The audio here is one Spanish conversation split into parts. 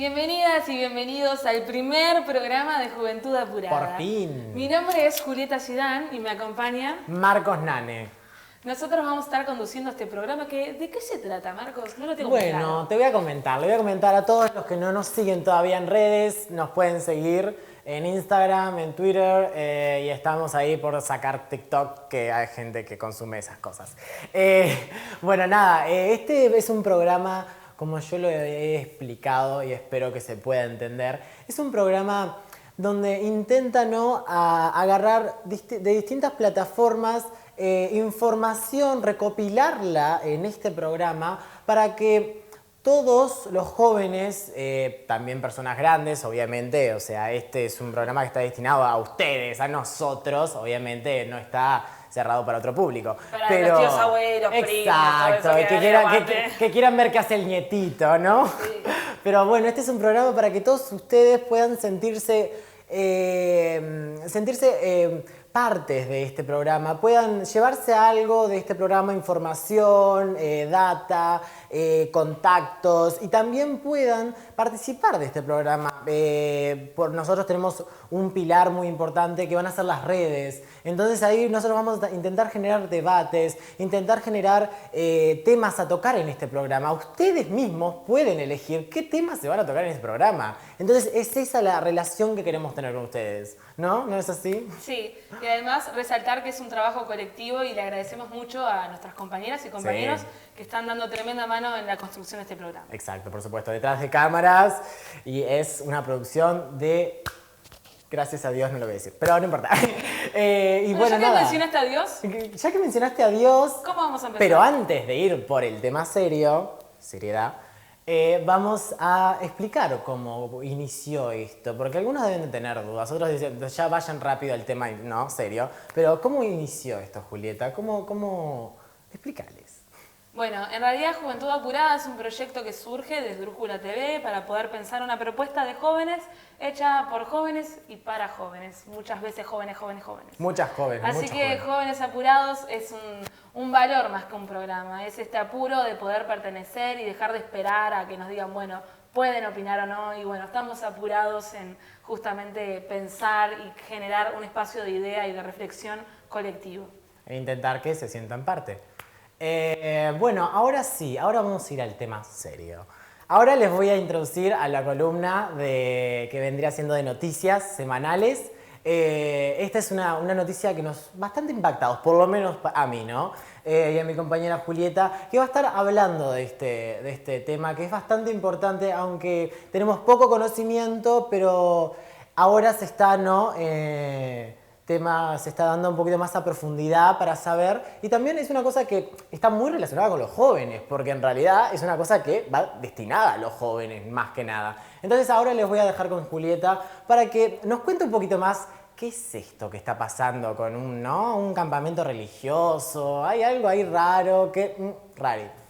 Bienvenidas y bienvenidos al primer programa de Juventud Apurada. Por fin. Mi nombre es Julieta Zidane y me acompaña Marcos Nane. Nosotros vamos a estar conduciendo este programa que... ¿De qué se trata, Marcos? No lo tengo muy claro. Bueno, te voy a comentar. Le voy a comentar a todos los que no nos siguen todavía en redes. Nos pueden seguir en Instagram, en Twitter y estamos ahí por sacar TikTok, que hay gente que consume esas cosas. Bueno, nada, este es un programa, como yo lo he explicado y espero que se pueda entender, es un programa donde intenta agarrar de distintas plataformas información, recopilarla en este programa para que todos los jóvenes, también personas grandes, obviamente, o sea, este es un programa que está destinado a ustedes, a nosotros, obviamente no está cerrado para otro público. Para los tíos abuelos, primos, exacto, todo eso que quieran ver qué hace el nietito, ¿no? Sí. Pero bueno, este es un programa para que todos ustedes puedan sentirse partes de este programa, puedan llevarse algo de este programa, información, data, contactos, y también puedan participar de este programa. Nosotros tenemos un pilar muy importante que van a ser las redes. Entonces ahí nosotros vamos a intentar generar debates, intentar generar temas a tocar en este programa. Ustedes mismos pueden elegir qué temas se van a tocar en este programa. Entonces es esa la relación que queremos tener con ustedes, ¿no? ¿No es así? Sí, y además resaltar que es un trabajo colectivo y le agradecemos mucho a nuestras compañeras y compañeros que están dando tremenda mano en la construcción de este programa. Exacto, por supuesto, detrás de cámaras, y es una producción de... Gracias a Dios no lo voy a decir, pero no importa. Y bueno, ya que nada. mencionaste a Dios, Ya que mencionaste a Dios, ¿cómo vamos a empezar? pero antes de ir por el tema serio, seriedad, vamos a explicar cómo inició esto, porque algunos deben de tener dudas, otros dicen, ya vayan rápido al tema, no, serio, pero ¿cómo inició esto, Julieta? ¿Cómo? Explícales. Bueno, en realidad Juventud Apurada es un proyecto que surge desde Brújula TV para poder pensar una propuesta de jóvenes hecha por jóvenes y para jóvenes. Muchas veces jóvenes. Muchas jóvenes. Así muchos que jóvenes. Jóvenes Apurados es un valor más que un programa. Es este apuro de poder pertenecer y dejar de esperar a que nos digan, bueno, pueden opinar o no. Y bueno, estamos apurados en justamente pensar y generar un espacio de idea y de reflexión colectivo. E intentar que se sientan parte. Bueno, ahora sí, ahora vamos a ir al tema serio. Ahora les voy a introducir a la columna que vendría siendo de noticias semanales. Esta es una noticia que nos bastante impactados, por lo menos a mí, ¿no? Y a mi compañera Julieta, que va a estar hablando de este tema, que es bastante importante, aunque tenemos poco conocimiento, pero ahora se está, ¿no? Se está dando un poquito más a profundidad para saber, y también es una cosa que está muy relacionada con los jóvenes, porque en realidad es una cosa que va destinada a los jóvenes más que nada. Entonces ahora les voy a dejar con Julieta para que nos cuente un poquito más qué es esto que está pasando con un campamento religioso. Hay algo ahí raro, raro.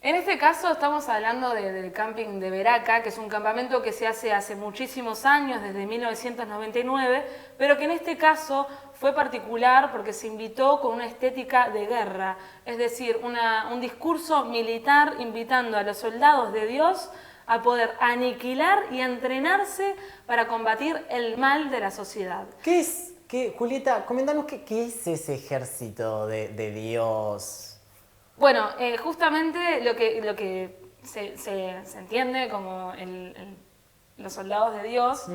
En este caso estamos hablando del camping de Veraca, que es un campamento que se hace muchísimos años, desde 1999, pero que en este caso fue particular porque se invitó con una estética de guerra, es decir, un discurso militar invitando a los soldados de Dios a poder aniquilar y entrenarse para combatir el mal de la sociedad. Julieta, coméntanos qué es ese ejército de Dios. Bueno, justamente lo que se entiende como los soldados de Dios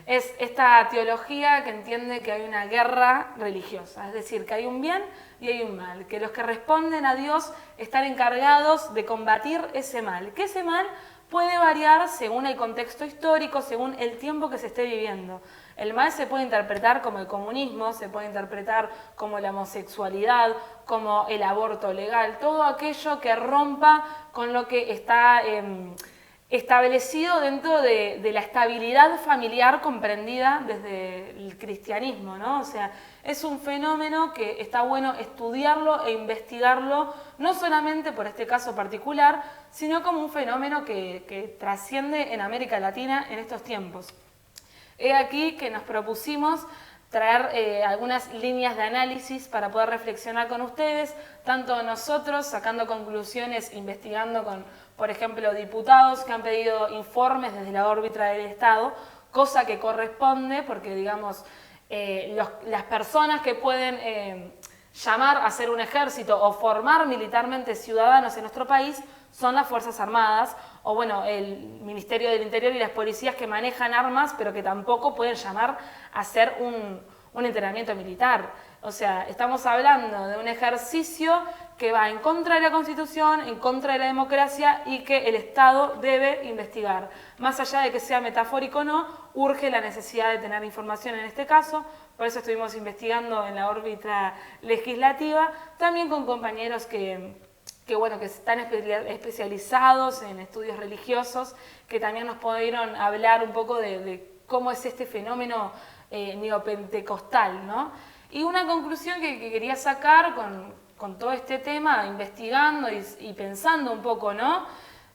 es esta teología que entiende que hay una guerra religiosa, es decir, que hay un bien y hay un mal, que los que responden a Dios están encargados de combatir ese mal, que ese mal puede variar según el contexto histórico, según el tiempo que se esté viviendo. El mal se puede interpretar como el comunismo, se puede interpretar como la homosexualidad, como el aborto legal, todo aquello que rompa con lo que está establecido dentro de la estabilidad familiar comprendida desde el cristianismo, ¿no? O sea, es un fenómeno que está bueno estudiarlo e investigarlo, no solamente por este caso particular, sino como un fenómeno que trasciende en América Latina en estos tiempos. He aquí que nos propusimos traer algunas líneas de análisis para poder reflexionar con ustedes, tanto nosotros sacando conclusiones, investigando con, por ejemplo, diputados que han pedido informes desde la órbita del Estado, cosa que corresponde porque, digamos, las personas que pueden llamar a ser un ejército o formar militarmente ciudadanos en nuestro país son las Fuerzas Armadas o bueno, el Ministerio del Interior y las policías que manejan armas pero que tampoco pueden llamar a hacer un entrenamiento militar. O sea, estamos hablando de un ejercicio que va en contra de la Constitución, en contra de la democracia y que el Estado debe investigar. Más allá de que sea metafórico o no, urge la necesidad de tener información en este caso, por eso estuvimos investigando en la órbita legislativa, también con compañeros que están especializados en estudios religiosos, que también nos pudieron hablar un poco de cómo es este fenómeno neopentecostal, ¿no? Y una conclusión que quería sacar con todo este tema, investigando y pensando un poco, ¿no?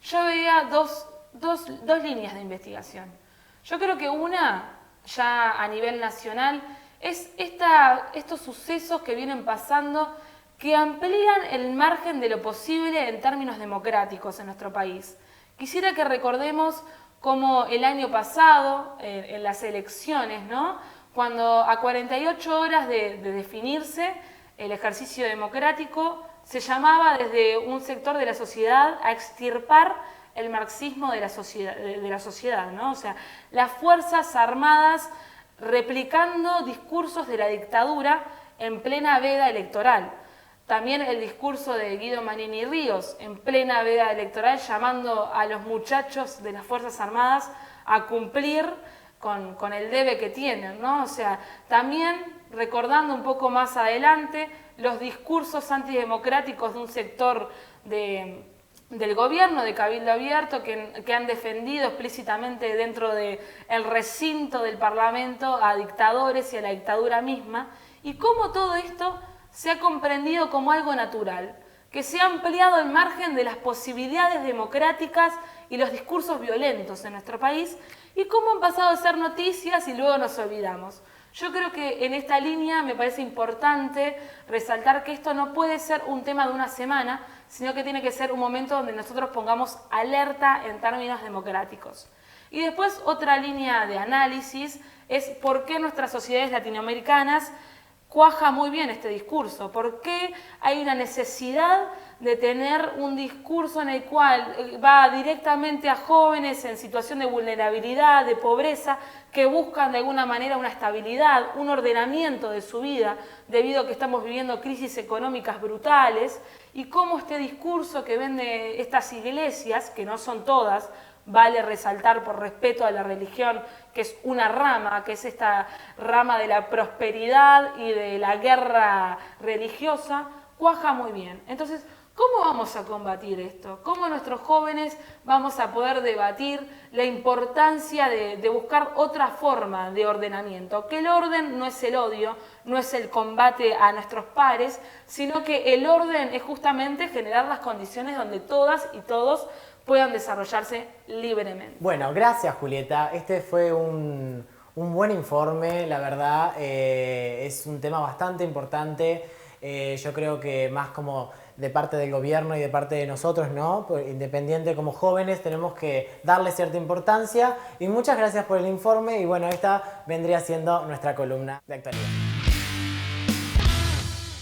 Yo veía dos líneas de investigación. Yo creo que una, ya a nivel nacional, es estos sucesos que vienen pasando que amplían el margen de lo posible en términos democráticos en nuestro país. Quisiera que recordemos cómo el año pasado, en las elecciones, ¿no? Cuando a 48 horas de definirse el ejercicio democrático, se llamaba desde un sector de la sociedad a extirpar el marxismo de la sociedad, ¿no? O sea, las Fuerzas Armadas replicando discursos de la dictadura en plena veda electoral. También el discurso de Guido Manini Ríos en plena veda electoral llamando a los muchachos de las Fuerzas Armadas a cumplir con el debe que tienen, ¿no? O sea, también recordando un poco más adelante los discursos antidemocráticos de un sector del gobierno, de Cabildo Abierto, que han defendido explícitamente dentro del recinto del Parlamento a dictadores y a la dictadura misma, y cómo todo esto se ha comprendido como algo natural, que se ha ampliado el margen de las posibilidades democráticas y los discursos violentos en nuestro país, y cómo han pasado a ser noticias y luego nos olvidamos. Yo creo que en esta línea me parece importante resaltar que esto no puede ser un tema de una semana, sino que tiene que ser un momento donde nosotros pongamos alerta en términos democráticos. Y después otra línea de análisis es por qué nuestras sociedades latinoamericanas cuaja muy bien este discurso, por qué hay una necesidad de tener un discurso en el cual va directamente a jóvenes en situación de vulnerabilidad, de pobreza, que buscan de alguna manera una estabilidad, un ordenamiento de su vida, debido a que estamos viviendo crisis económicas brutales, y cómo este discurso que vende estas iglesias, que no son todas, vale resaltar por respeto a la religión, que es una rama, que es esta rama de la prosperidad y de la guerra religiosa, cuaja muy bien. Entonces, ¿cómo vamos a combatir esto? ¿Cómo nuestros jóvenes vamos a poder debatir la importancia de buscar otra forma de ordenamiento? Que el orden no es el odio, no es el combate a nuestros pares, sino que el orden es justamente generar las condiciones donde todas y todos puedan desarrollarse libremente. Bueno, gracias Julieta. Este fue un buen informe, la verdad. Es un tema bastante importante. Yo creo que más como de parte del gobierno y de parte de nosotros, ¿no? Independiente como jóvenes tenemos que darle cierta importancia. Y muchas gracias por el informe. Y bueno, esta vendría siendo nuestra columna de actualidad.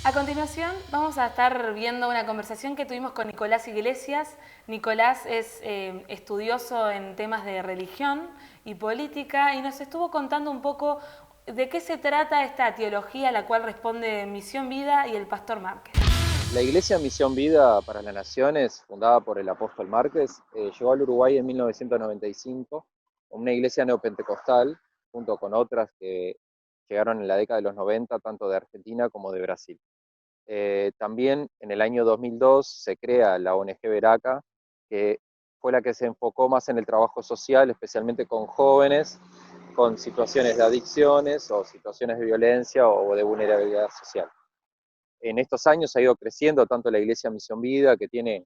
A continuación vamos a estar viendo una conversación que tuvimos con Nicolás Iglesias. Nicolás es estudioso en temas de religión y política y nos estuvo contando un poco de qué se trata esta teología a la cual responde Misión Vida y el Pastor Márquez. La Iglesia Misión Vida para las Naciones, fundada por el apóstol Márquez, llegó al Uruguay en 1995, una iglesia neopentecostal, junto con otras que llegaron en la década de los 90, tanto de Argentina como de Brasil. También en el año 2002 se crea la ONG Veraca, que fue la que se enfocó más en el trabajo social, especialmente con jóvenes, con situaciones de adicciones o situaciones de violencia o de vulnerabilidad social. En estos años ha ido creciendo tanto la Iglesia Misión Vida, que tiene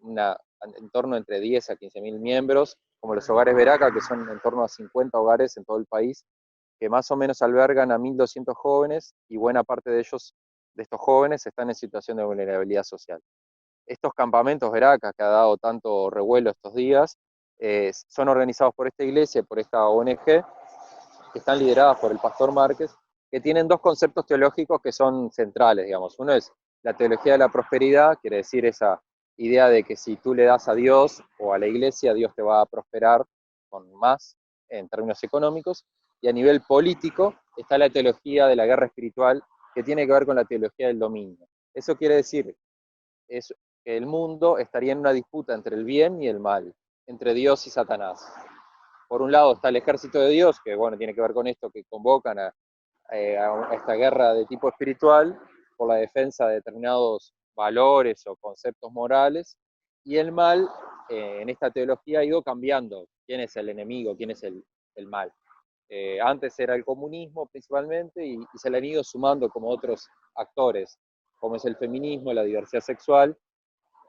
en torno entre 10 a 15.000 miembros, como los hogares Veraca, que son en torno a 50 hogares en todo el país, que más o menos albergan a 1.200 jóvenes y buena parte de ellos, de estos jóvenes, están en situación de vulnerabilidad social. Estos campamentos Veracas, que ha dado tanto revuelo estos días, son organizados por esta iglesia y por esta ONG, que están lideradas por el pastor Márquez, que tienen dos conceptos teológicos que son centrales, digamos. Uno es la teología de la prosperidad, quiere decir esa idea de que si tú le das a Dios o a la iglesia, Dios te va a prosperar con más en términos económicos, y a nivel político está la teología de la guerra espiritual, que tiene que ver con la teología del dominio. Eso quiere decir que el mundo estaría en una disputa entre el bien y el mal, entre Dios y Satanás. Por un lado está el ejército de Dios, que bueno, tiene que ver con esto, que convocan a esta guerra de tipo espiritual por la defensa de determinados valores o conceptos morales, y el mal en esta teología ha ido cambiando quién es el enemigo, quién es el mal. Antes era el comunismo principalmente, y se le han ido sumando como otros actores, como es el feminismo, la diversidad sexual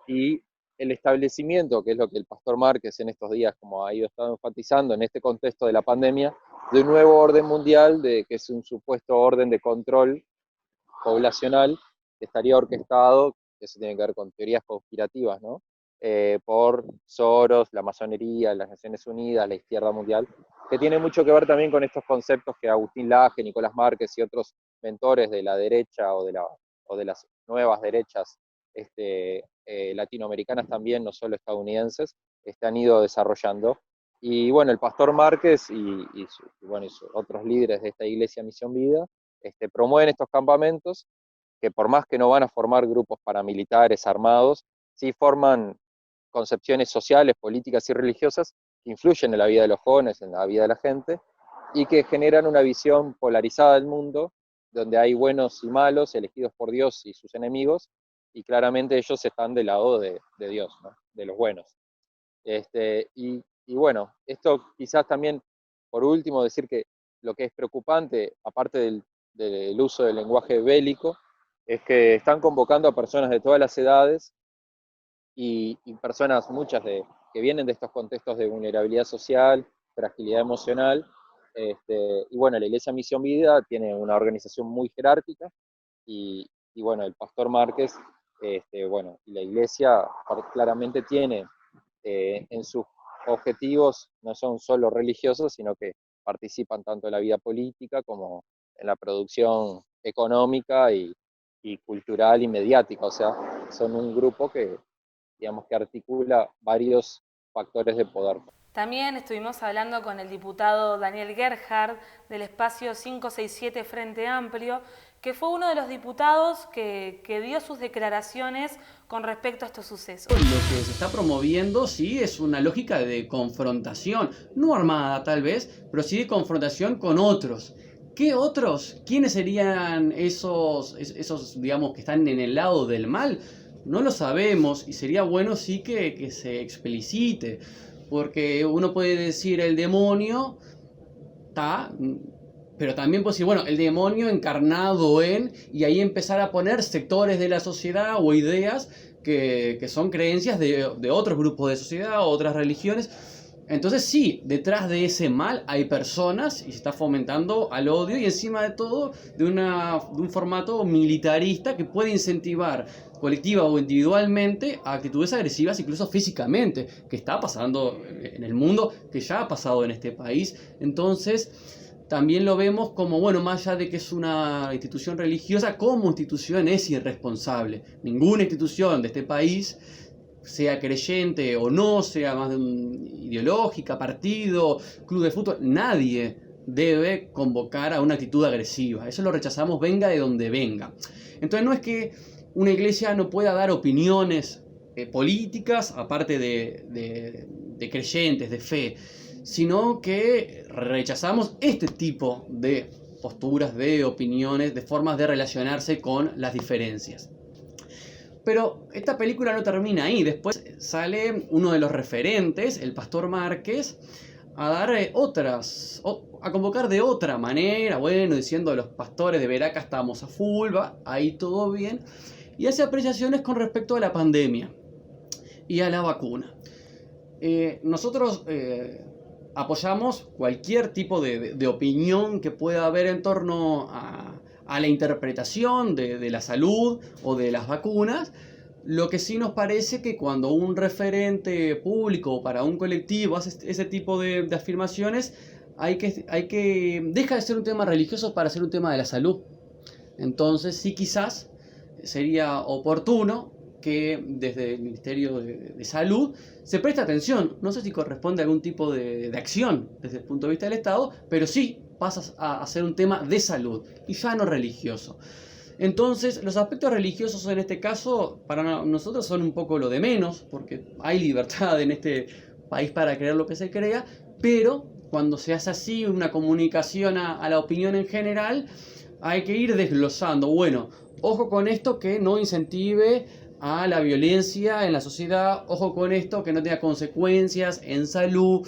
y el establecimiento, que es lo que el pastor Márquez en estos días como ha ido estado enfatizando en este contexto de la pandemia, de un nuevo orden mundial, que es un supuesto orden de control poblacional que estaría orquestado, eso tiene que ver con teorías conspirativas, ¿no? Por Soros, la masonería, las Naciones Unidas, la izquierda mundial, que tiene mucho que ver también con estos conceptos que Agustín Laje, Nicolás Márquez y otros mentores de la derecha o de las nuevas derechas latinoamericanas también, no solo estadounidenses, han ido desarrollando. Y bueno, el pastor Márquez y otros líderes de esta iglesia Misión Vida promueven estos campamentos que, por más que no van a formar grupos paramilitares armados, sí forman concepciones sociales, políticas y religiosas que influyen en la vida de los jóvenes, en la vida de la gente, y que generan una visión polarizada del mundo, donde hay buenos y malos, elegidos por Dios y sus enemigos, y claramente ellos están del lado de Dios, ¿no? De los buenos. Y bueno, esto quizás también, por último, decir que lo que es preocupante, aparte del uso del lenguaje bélico, es que están convocando a personas de todas las edades y personas, muchas que vienen de estos contextos de vulnerabilidad social, fragilidad emocional. Y bueno, la Iglesia Misión Vida tiene una organización muy jerárquica y bueno, el pastor Márquez, bueno, y la Iglesia claramente tiene en sus objetivos, no son solo religiosos, sino que participan tanto en la vida política como en la producción económica y cultural y mediática. O sea, son un grupo que, digamos, que articula varios factores de poder. También estuvimos hablando con el diputado Daniel Gerhard del espacio 567 Frente Amplio, que fue uno de los diputados que dio sus declaraciones con respecto a estos sucesos. Lo que se está promoviendo sí es una lógica de confrontación, no armada tal vez, pero sí de confrontación con otros. ¿Qué otros? ¿Quiénes serían esos, digamos, que están en el lado del mal? No lo sabemos y sería bueno sí que se explicite, porque uno puede decir el demonio está, pero también puede decir, bueno, el demonio encarnado en, y ahí empezar a poner sectores de la sociedad o ideas que son creencias de otros grupos de sociedad o otras religiones. Entonces sí, detrás de ese mal hay personas y se está fomentando al odio y encima de todo de un formato militarista que puede incentivar colectiva o individualmente a actitudes agresivas, incluso físicamente, que está pasando en el mundo, que ya ha pasado en este país. Entonces también lo vemos como, bueno, más allá de que es una institución religiosa, como institución es irresponsable. Ninguna institución de este país, sea creyente o no, sea más ideológica, partido, club de fútbol, nadie debe convocar a una actitud agresiva. Eso lo rechazamos, venga de donde venga. Entonces no es que una iglesia no pueda dar opiniones políticas, aparte de creyentes, de fe, sino que rechazamos este tipo de posturas, de opiniones, de formas de relacionarse con las diferencias. Pero esta película no termina ahí. Después sale uno de los referentes, el pastor Márquez, a dar a convocar de otra manera, bueno, diciendo los pastores de Veracas estamos a full, va, ahí todo bien, y hace apreciaciones con respecto a la pandemia y a la vacuna. Nosotros apoyamos cualquier tipo de opinión que pueda haber en torno a la interpretación de la salud o de las vacunas. Lo que sí nos parece que cuando un referente público para un colectivo hace ese tipo de afirmaciones, deja de ser un tema religioso para ser un tema de la salud. Entonces sí, quizás sería oportuno que desde el Ministerio de Salud se preste atención. No sé si corresponde a algún tipo de acción desde el punto de vista del Estado, pero sí pasa a ser un tema de salud y ya no religioso. Entonces, los aspectos religiosos en este caso para nosotros son un poco lo de menos, porque hay libertad en este país para creer lo que se crea, pero cuando se hace así una comunicación a la opinión en general, hay que ir desglosando. Bueno, ojo con esto que no incentive a la violencia en la sociedad, ojo con esto que no tenga consecuencias en salud.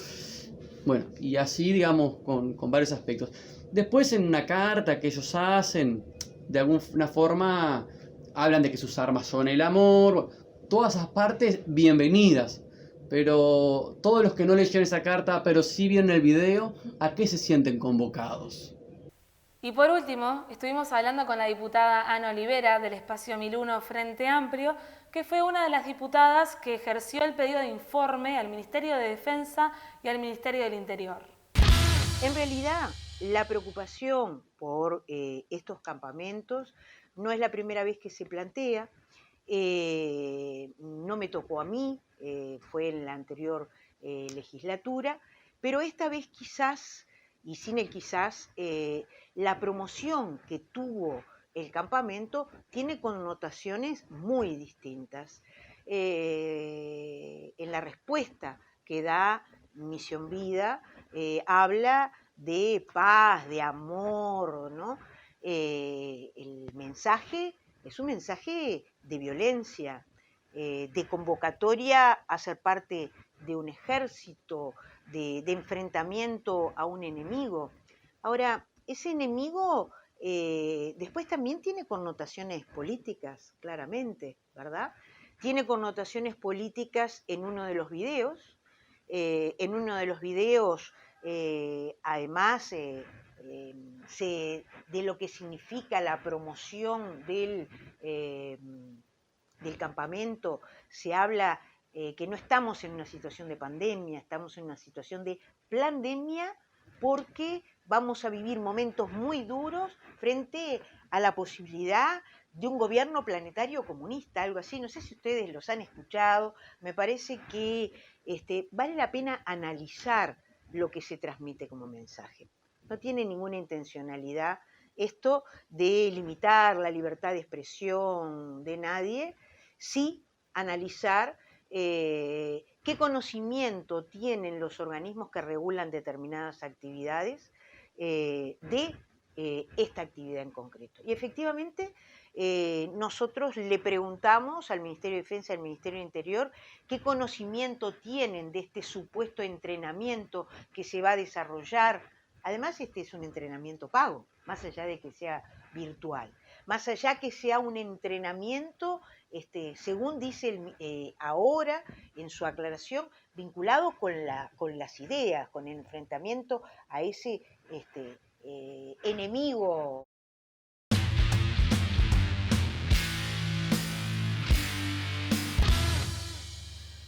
Bueno, y así, digamos, con varios aspectos. Después, en una carta que ellos hacen, de alguna forma hablan de que sus armas son el amor. Todas esas partes bienvenidas. Pero todos los que no leyeron esa carta, pero sí vieron el video, ¿a qué se sienten convocados? Y por último, estuvimos hablando con la diputada Ana Olivera del Espacio 1001 Frente Amplio, que fue una de las diputadas que ejerció el pedido de informe al Ministerio de Defensa y al Ministerio del Interior. En realidad, la preocupación por estos campamentos no es la primera vez que se plantea. No me tocó a mí, fue en la anterior legislatura, pero esta vez quizás, y sin el quizás, la promoción que tuvo el campamento tiene connotaciones muy distintas. En la respuesta que da Misión Vida, habla de paz, de amor, ¿no? El mensaje es un mensaje de violencia, de convocatoria a ser parte de un ejército, de enfrentamiento a un enemigo. Ahora, ese enemigo después también tiene connotaciones políticas, claramente, ¿verdad? Tiene connotaciones políticas en uno de los videos. En uno de los videos, además, de lo que significa la promoción del campamento, se habla que no estamos en una situación de pandemia, estamos en una situación de plandemia, porque vamos a vivir momentos muy duros frente a la posibilidad de un gobierno planetario comunista, algo así. No sé si ustedes los han escuchado. Me parece que vale la pena analizar lo que se transmite como mensaje. No tiene ninguna intencionalidad esto de limitar la libertad de expresión de nadie, sí analizar qué conocimiento tienen los organismos que regulan determinadas actividades de esta actividad en concreto. Y efectivamente, nosotros le preguntamos al Ministerio de Defensa y al Ministerio del Interior qué conocimiento tienen de este supuesto entrenamiento que se va a desarrollar. Además, este es un entrenamiento pago, más allá de que sea virtual, más allá que sea un entrenamiento, según dice ahora en su aclaración, vinculado con las ideas, con el enfrentamiento a ese enemigo.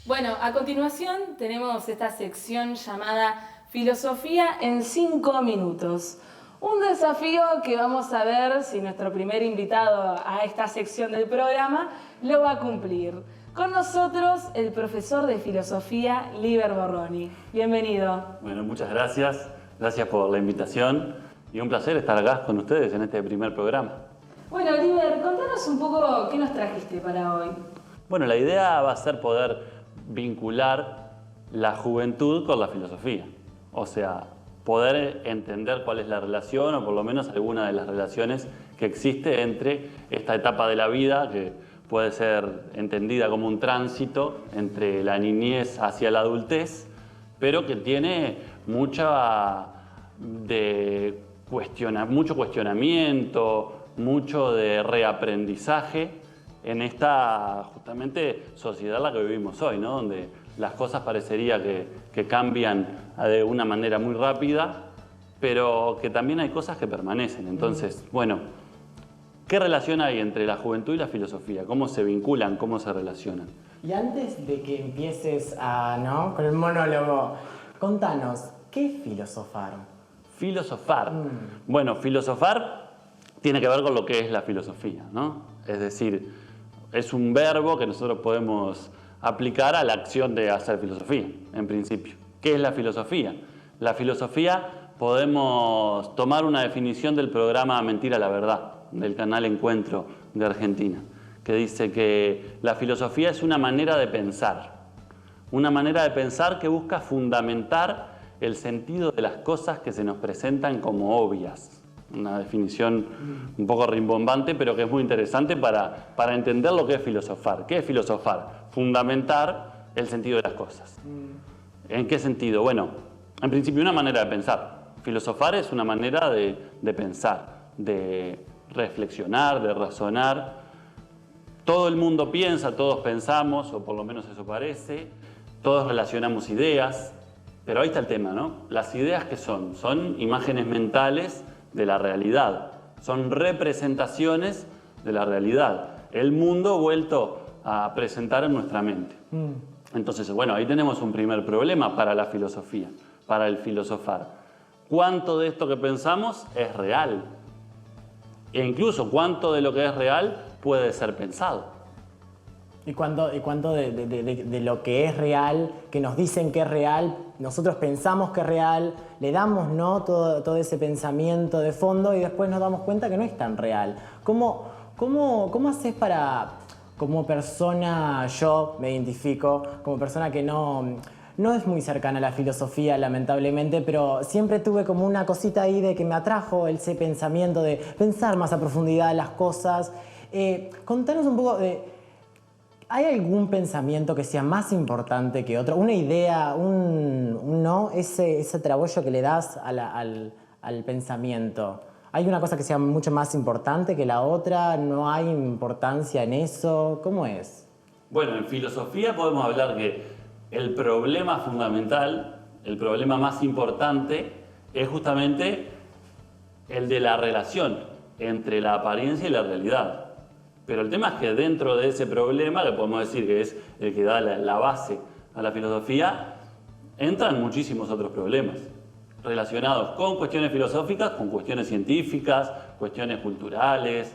Bueno, a continuación tenemos esta sección llamada Filosofía en 5 minutos. Un desafío que vamos a ver si nuestro primer invitado a esta sección del programa lo va a cumplir. Con nosotros el profesor de filosofía Liber Borroni. Bienvenido. Bueno, muchas gracias. Gracias por la invitación y un placer estar acá con ustedes en este primer programa. Bueno, Liber, contanos un poco qué nos trajiste para hoy. Bueno, la idea va a ser poder vincular la juventud con la filosofía. O sea, poder entender cuál es la relación, o por lo menos alguna de las relaciones que existe entre esta etapa de la vida, que puede ser entendida como un tránsito entre la niñez hacia la adultez, pero que tiene mucho cuestionamiento, mucho de reaprendizaje en esta justamente sociedad en la que vivimos hoy, ¿no? Donde las cosas parecería que cambian de una manera muy rápida, pero que también hay cosas que permanecen. Entonces, bueno, ¿qué relación hay entre la juventud y la filosofía? ¿Cómo se vinculan? ¿Cómo se relacionan? Y antes de que empieces ¿no? con el monólogo, contanos, ¿qué es filosofar? Filosofar. Bueno, filosofar tiene que ver con lo que es la filosofía, ¿no? Es decir, es un verbo que nosotros podemos aplicar a la acción de hacer filosofía, en principio. ¿Qué es la filosofía? La filosofía podemos tomar una definición del programa Mentira la Verdad, del canal Encuentro de Argentina, que dice que la filosofía es una manera de pensar que busca fundamentar el sentido de las cosas que se nos presentan como obvias. Una definición un poco rimbombante, pero que es muy interesante para entender lo que es filosofar. ¿Qué es filosofar? Fundamentar el sentido de las cosas. ¿En qué sentido? Bueno, en principio una manera de pensar. Filosofar es una manera de pensar, de reflexionar, de razonar. Todo el mundo piensa, todos pensamos, o por lo menos eso parece. Todos relacionamos ideas. Pero ahí está el tema, ¿no? Las ideas, ¿qué son? Son imágenes mentales de la realidad. Son representaciones de la realidad. El mundo vuelto a presentar en nuestra mente. Entonces, bueno, ahí tenemos un primer problema para la filosofía, para el filosofar. ¿Cuánto de esto que pensamos es real? E incluso, ¿cuánto de lo que es real puede ser pensado? ¿Y cuánto de lo que es real, que nos dicen que es real, nosotros pensamos que es real, le damos ¿no? todo ese pensamiento de fondo y después nos damos cuenta que no es tan real? ¿Cómo haces para, como persona, yo me identifico, como persona que no es muy cercana a la filosofía, lamentablemente, pero siempre tuve como una cosita ahí de que me atrajo ese pensamiento de pensar más a profundidad las cosas? Contanos un poco de... ¿Hay algún pensamiento que sea más importante que otro? ¿Una idea, ese trabollo que le das al pensamiento? ¿Hay una cosa que sea mucho más importante que la otra? ¿No hay importancia en eso? ¿Cómo es? Bueno, en filosofía podemos hablar que el problema fundamental, el problema más importante, es justamente el de la relación entre la apariencia y la realidad. Pero el tema es que dentro de ese problema, que podemos decir que es el que da la base a la filosofía, entran muchísimos otros problemas relacionados con cuestiones filosóficas, con cuestiones científicas, cuestiones culturales,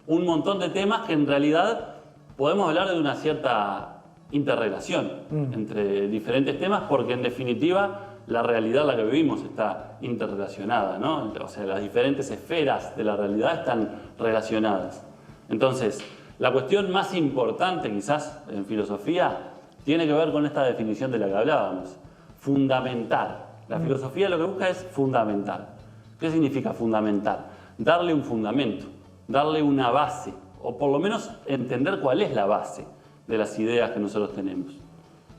un montón de temas que en realidad podemos hablar de una cierta interrelación entre diferentes temas, porque en definitiva la realidad en la que vivimos está interrelacionada, ¿no? O sea, las diferentes esferas de la realidad están relacionadas. Entonces, la cuestión más importante quizás en filosofía tiene que ver con esta definición de la que hablábamos, fundamentar. La filosofía lo que busca es fundamentar. ¿Qué significa fundamentar? Darle un fundamento, darle una base, o por lo menos entender cuál es la base de las ideas que nosotros tenemos.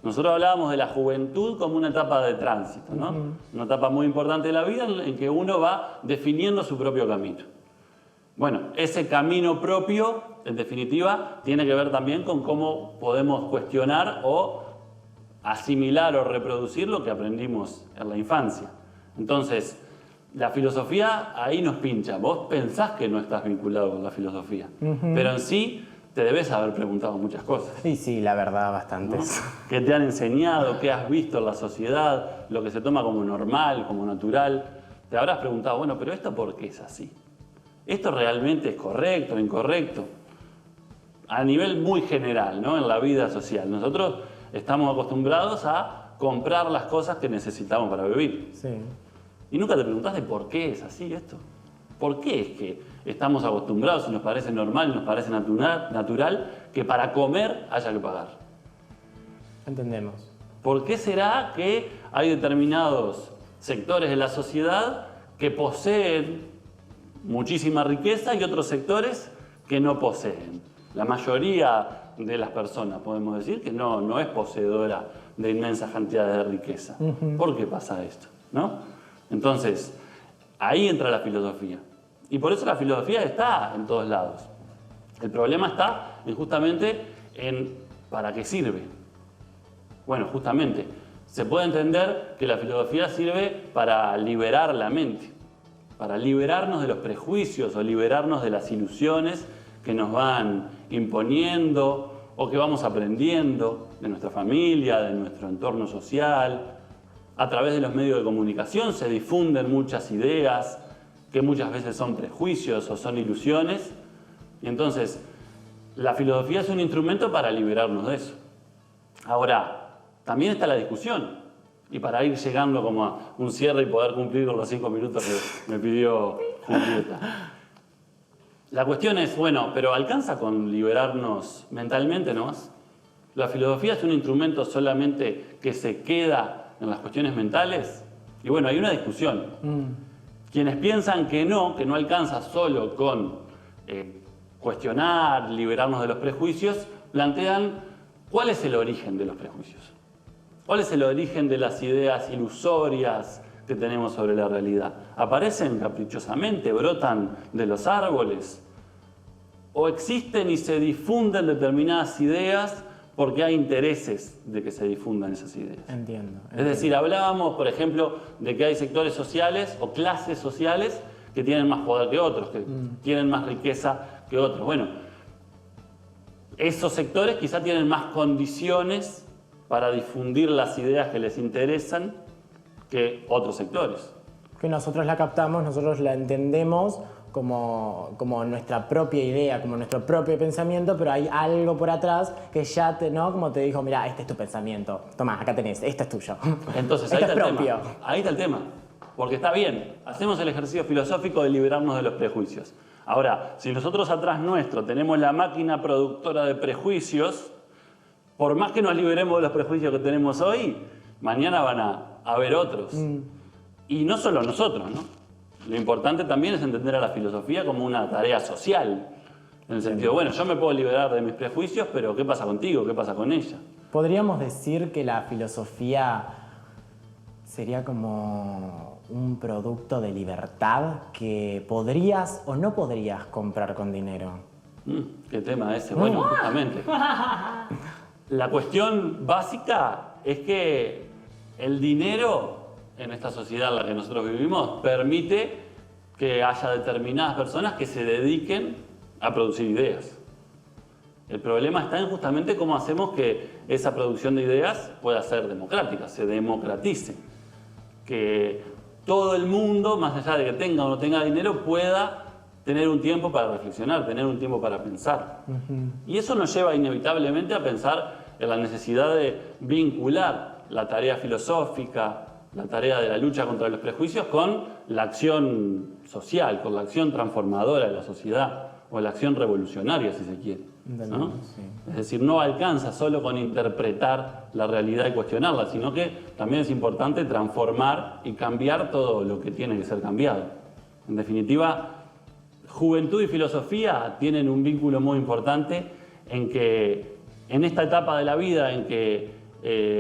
Nosotros hablábamos de la juventud como una etapa de tránsito, ¿no? Una etapa muy importante de la vida en que uno va definiendo su propio camino. Bueno, ese camino propio, en definitiva, tiene que ver también con cómo podemos cuestionar o asimilar o reproducir lo que aprendimos en la infancia. Entonces, la filosofía ahí nos pincha. Vos pensás que no estás vinculado con la filosofía, pero en sí te debes haber preguntado muchas cosas. Sí, la verdad, bastantes. ¿No? ¿Qué te han enseñado? ¿Qué has visto en la sociedad? Lo que se toma como normal, como natural. Te habrás preguntado, bueno, pero ¿esto por qué es así? ¿Esto realmente es correcto o incorrecto? A nivel muy general, ¿no? En la vida social. Nosotros estamos acostumbrados a comprar las cosas que necesitamos para vivir. Sí. Y nunca te preguntaste por qué es así esto. ¿Por qué es que estamos acostumbrados y nos parece normal y nos parece natural que para comer haya que pagar? Entendemos. ¿Por qué será que hay determinados sectores de la sociedad que poseen muchísima riqueza y otros sectores que no poseen? La mayoría de las personas, podemos decir, que no es poseedora de inmensas cantidades de riqueza. ¿Por qué pasa esto? ¿No? Entonces, ahí entra la filosofía. Y por eso la filosofía está en todos lados. El problema está justamente en ¿para qué sirve? Bueno, justamente, se puede entender que la filosofía sirve para liberar la mente, para liberarnos de los prejuicios o liberarnos de las ilusiones que nos van imponiendo o que vamos aprendiendo de nuestra familia, de nuestro entorno social. A través de los medios de comunicación se difunden muchas ideas que muchas veces son prejuicios o son ilusiones. Y entonces, la filosofía es un instrumento para liberarnos de eso. Ahora, también está la discusión. Y para ir llegando como a un cierre y poder cumplir con los 5 minutos que me pidió Julieta. La cuestión es, bueno, ¿pero alcanza con liberarnos mentalmente nomás? ¿La filosofía es un instrumento solamente que se queda en las cuestiones mentales? Y bueno, hay una discusión. Quienes piensan que no alcanza solo con cuestionar, liberarnos de los prejuicios, plantean cuál es el origen de los prejuicios. ¿Cuál es el origen de las ideas ilusorias que tenemos sobre la realidad? ¿Aparecen caprichosamente? ¿Brotan de los árboles? ¿O existen y se difunden determinadas ideas porque hay intereses de que se difundan esas ideas? Entiendo. Es decir, hablábamos, por ejemplo, de que hay sectores sociales o clases sociales que tienen más poder que otros, que tienen más riqueza que otros. Bueno, esos sectores quizá tienen más condiciones para difundir las ideas que les interesan que otros sectores. Que nosotros la captamos, nosotros la entendemos como nuestra propia idea, como nuestro propio pensamiento, pero hay algo por atrás que ya ¿no? Como te dijo, mira, este es tu pensamiento, tomá, acá tenés, este es tuyo. Entonces, este es propio. Ahí está el tema. Porque está bien, hacemos el ejercicio filosófico de liberarnos de los prejuicios. Ahora, si nosotros atrás nuestro tenemos la máquina productora de prejuicios, por más que nos liberemos de los prejuicios que tenemos hoy, mañana van a haber otros. Y no solo nosotros, ¿no? Lo importante también es entender a la filosofía como una tarea social. En el sentido, bueno, yo me puedo liberar de mis prejuicios, pero ¿qué pasa contigo? ¿Qué pasa con ella? ¿Podríamos decir que la filosofía sería como un producto de libertad que podrías o no podrías comprar con dinero? ¿Qué tema ese? Bueno, justamente. La cuestión básica es que el dinero en esta sociedad en la que nosotros vivimos permite que haya determinadas personas que se dediquen a producir ideas. El problema está en justamente cómo hacemos que esa producción de ideas pueda ser democrática, se democratice. Que todo el mundo, más allá de que tenga o no tenga dinero, pueda tener un tiempo para reflexionar, tener un tiempo para pensar. Y eso nos lleva inevitablemente a pensar en la necesidad de vincular la tarea filosófica, la tarea de la lucha contra los prejuicios con la acción social, con la acción transformadora de la sociedad o la acción revolucionaria, si se quiere, ¿no? Sí. Es decir, no alcanza solo con interpretar la realidad y cuestionarla, sino que también es importante transformar y cambiar todo lo que tiene que ser cambiado. En definitiva, juventud y filosofía tienen un vínculo muy importante en que en esta etapa de la vida en que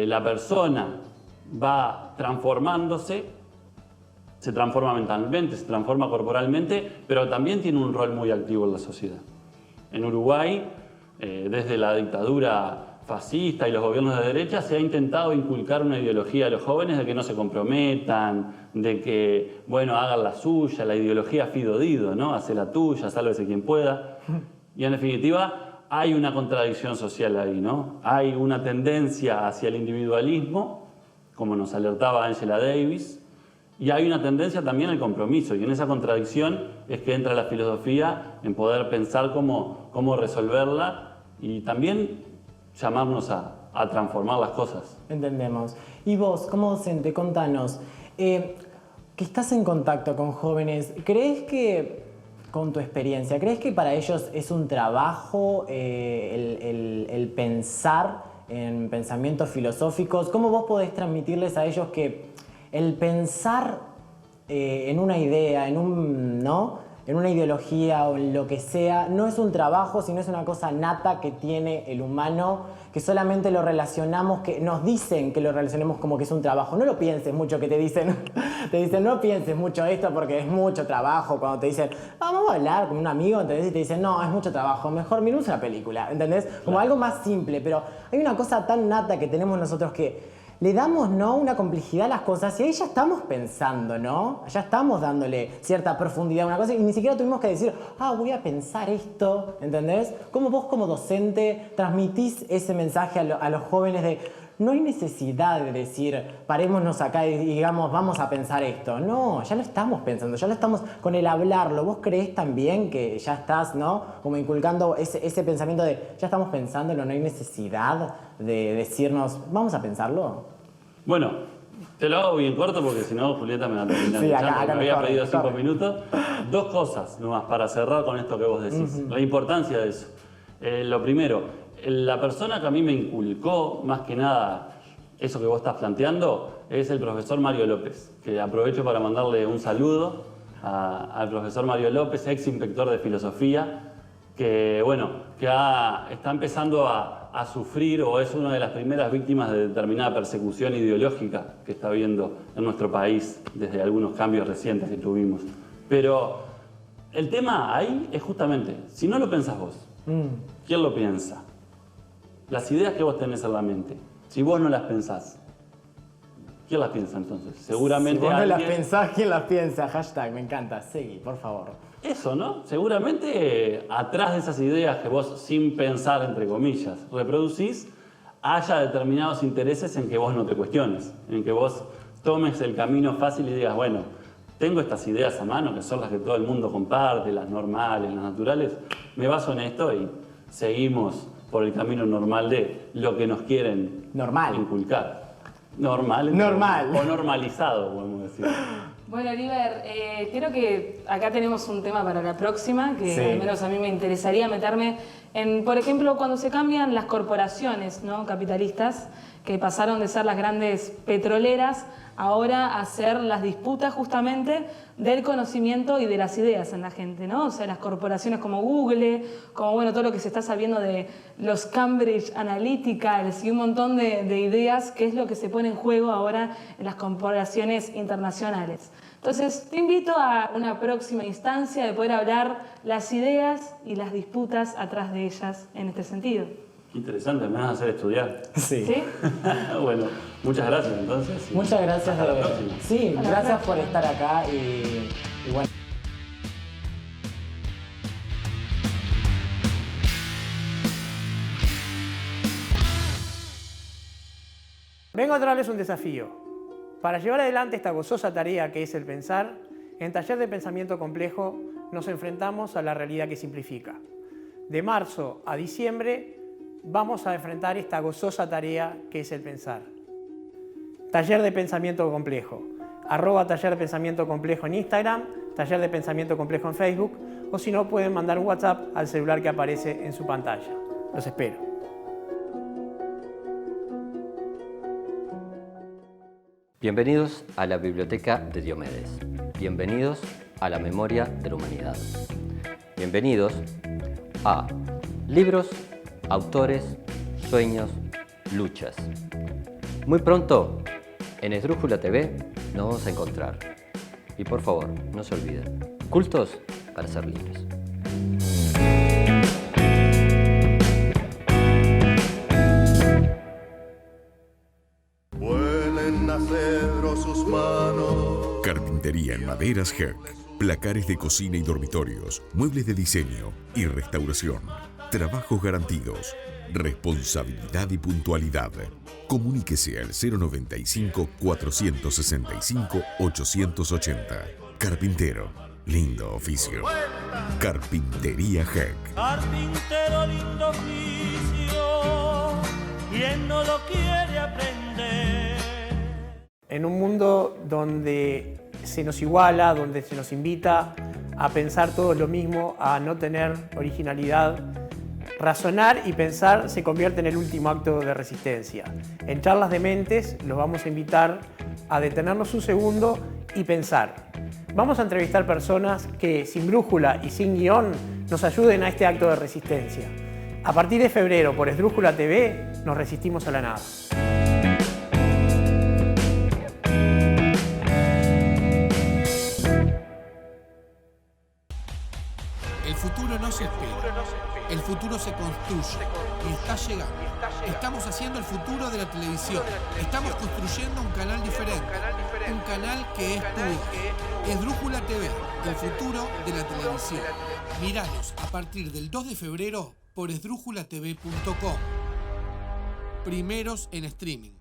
la persona va transformándose, se transforma mentalmente, se transforma corporalmente, pero también tiene un rol muy activo en la sociedad. En Uruguay, desde la dictadura fascista y los gobiernos de derecha, se ha intentado inculcar una ideología a los jóvenes de que no se comprometan, de que, bueno, hagan la suya, la ideología Fido Dido, ¿no? Hace la tuya, sálvese quien pueda. Y en definitiva, hay una contradicción social ahí, ¿no? Hay una tendencia hacia el individualismo, como nos alertaba Angela Davis, y hay una tendencia también al compromiso, y en esa contradicción es que entra la filosofía en poder pensar cómo resolverla y también llamarnos a transformar las cosas. Entendemos. Y vos, como docente, contanos, que estás en contacto con jóvenes, ¿crees que, con tu experiencia, crees que para ellos es un trabajo el pensar en pensamientos filosóficos? ¿Cómo vos podés transmitirles a ellos que el pensar en una idea, ¿no? en una ideología o en lo que sea, no es un trabajo, sino es una cosa nata que tiene el humano, que solamente lo relacionamos, que nos dicen que lo relacionemos como que es un trabajo. No lo pienses mucho, que te dicen no pienses mucho esto porque es mucho trabajo. Cuando te dicen, vamos a hablar con un amigo, ¿entendés? Y te dicen, no, es mucho trabajo, mejor miremos una película, ¿entendés? Como algo más simple, pero hay una cosa tan nata que tenemos nosotros que le damos, ¿no?, una complejidad a las cosas y ahí ya estamos pensando, ¿no? Ya estamos dándole cierta profundidad a una cosa y ni siquiera tuvimos que decir, voy a pensar esto, ¿entendés? ¿Cómo vos como docente transmitís ese mensaje a los jóvenes de no hay necesidad de decir, parémonos acá y digamos, vamos a pensar esto? No, ya lo estamos pensando, ya lo estamos con el hablarlo. ¿Vos creés también que ya estás, ¿no?, como inculcando ese pensamiento de ya estamos pensándolo, no hay necesidad de decirnos, vamos a pensarlo? Bueno, te lo hago bien corto porque si no Julieta me va a terminar Sí, echando, acá me había corre, pedido 5 corre. minutos. 2 cosas nomás para cerrar con esto que vos decís. La importancia de eso. Lo primero, la persona que a mí me inculcó más que nada eso que vos estás planteando es el profesor Mario López, que aprovecho para mandarle un saludo al profesor Mario López, ex inspector de filosofía, que bueno, que está empezando a sufrir o es una de las primeras víctimas de determinada persecución ideológica que está habiendo en nuestro país desde algunos cambios recientes que tuvimos. Pero el tema ahí es justamente, si no lo pensás vos, ¿quién lo piensa? Las ideas que vos tenés en la mente, si vos no las pensás, ¿quién las piensa entonces? Seguramente Si vos no alguien... las pensás, ¿quién las piensa? Hashtag, me encanta. Seguí, por favor. Eso, ¿no? Seguramente atrás de esas ideas que vos, sin pensar, entre comillas, reproducís, haya determinados intereses en que vos no te cuestiones, en que vos tomes el camino fácil y digas, bueno, tengo estas ideas a mano, que son las que todo el mundo comparte, las normales, las naturales, me baso en esto y seguimos por el camino normal de lo que nos quieren inculcar. Normal. O normalizado, podemos decir. Bueno, Oliver, creo que acá tenemos un tema para la próxima, que al menos a mí me interesaría meterme en, por ejemplo, cuando se cambian las corporaciones, ¿no?, capitalistas, que pasaron de ser las grandes petroleras ahora a ser las disputas justamente del conocimiento y de las ideas en la gente, ¿no? O sea, las corporaciones como Google, como bueno, todo lo que se está sabiendo de los Cambridge Analytica y un montón de ideas, que es lo que se pone en juego ahora en las corporaciones internacionales. Entonces, te invito a una próxima instancia de poder hablar las ideas y las disputas atrás de ellas en este sentido. Interesante, me vas a hacer estudiar. Sí. ¿Sí? Bueno, muchas gracias entonces. Muchas gracias. Hasta la próxima. Sí, gracias por estar acá y bueno. Vengo a traerles un desafío. Para llevar adelante esta gozosa tarea que es el pensar, en Taller de Pensamiento Complejo nos enfrentamos a la realidad que simplifica. De marzo a diciembre vamos a enfrentar esta gozosa tarea que es el pensar. Taller de Pensamiento Complejo. @Taller de Pensamiento Complejo en Instagram, Taller de Pensamiento Complejo en Facebook, o si no pueden mandar un WhatsApp al celular que aparece en su pantalla. Los espero. Bienvenidos a la Biblioteca de Diomedes. Bienvenidos a la memoria de la humanidad. Bienvenidos a libros, autores, sueños, luchas. Muy pronto, en Esdrújula TV, nos vamos a encontrar. Y por favor, no se olviden, cultos para ser libres. Pueden nacer sus manos. Carpintería en maderas Herc. Placares de cocina y dormitorios, muebles de diseño y restauración. Trabajos garantidos. Responsabilidad y puntualidad. Comuníquese al 095-465-880. Carpintero. Lindo oficio. Carpintería Herc. Carpintero, lindo oficio. ¿Quién no lo quiere aprender? En un mundo donde se nos iguala, donde se nos invita a pensar todos lo mismo, a no tener originalidad, razonar y pensar se convierte en el último acto de resistencia. En Charlas de Mentes los vamos a invitar a detenernos un segundo y pensar. Vamos a entrevistar personas que, sin brújula y sin guión, nos ayuden a este acto de resistencia. A partir de febrero, por Esdrújula TV, nos resistimos a la nada. El futuro no se espera, el futuro se construye y está llegando. Estamos haciendo el futuro de la televisión. Estamos construyendo un canal diferente, un canal que es tuyo. Esdrújula TV, el futuro de la televisión. Míranos a partir del 2 de febrero por esdrújulatv.com. Primeros en streaming.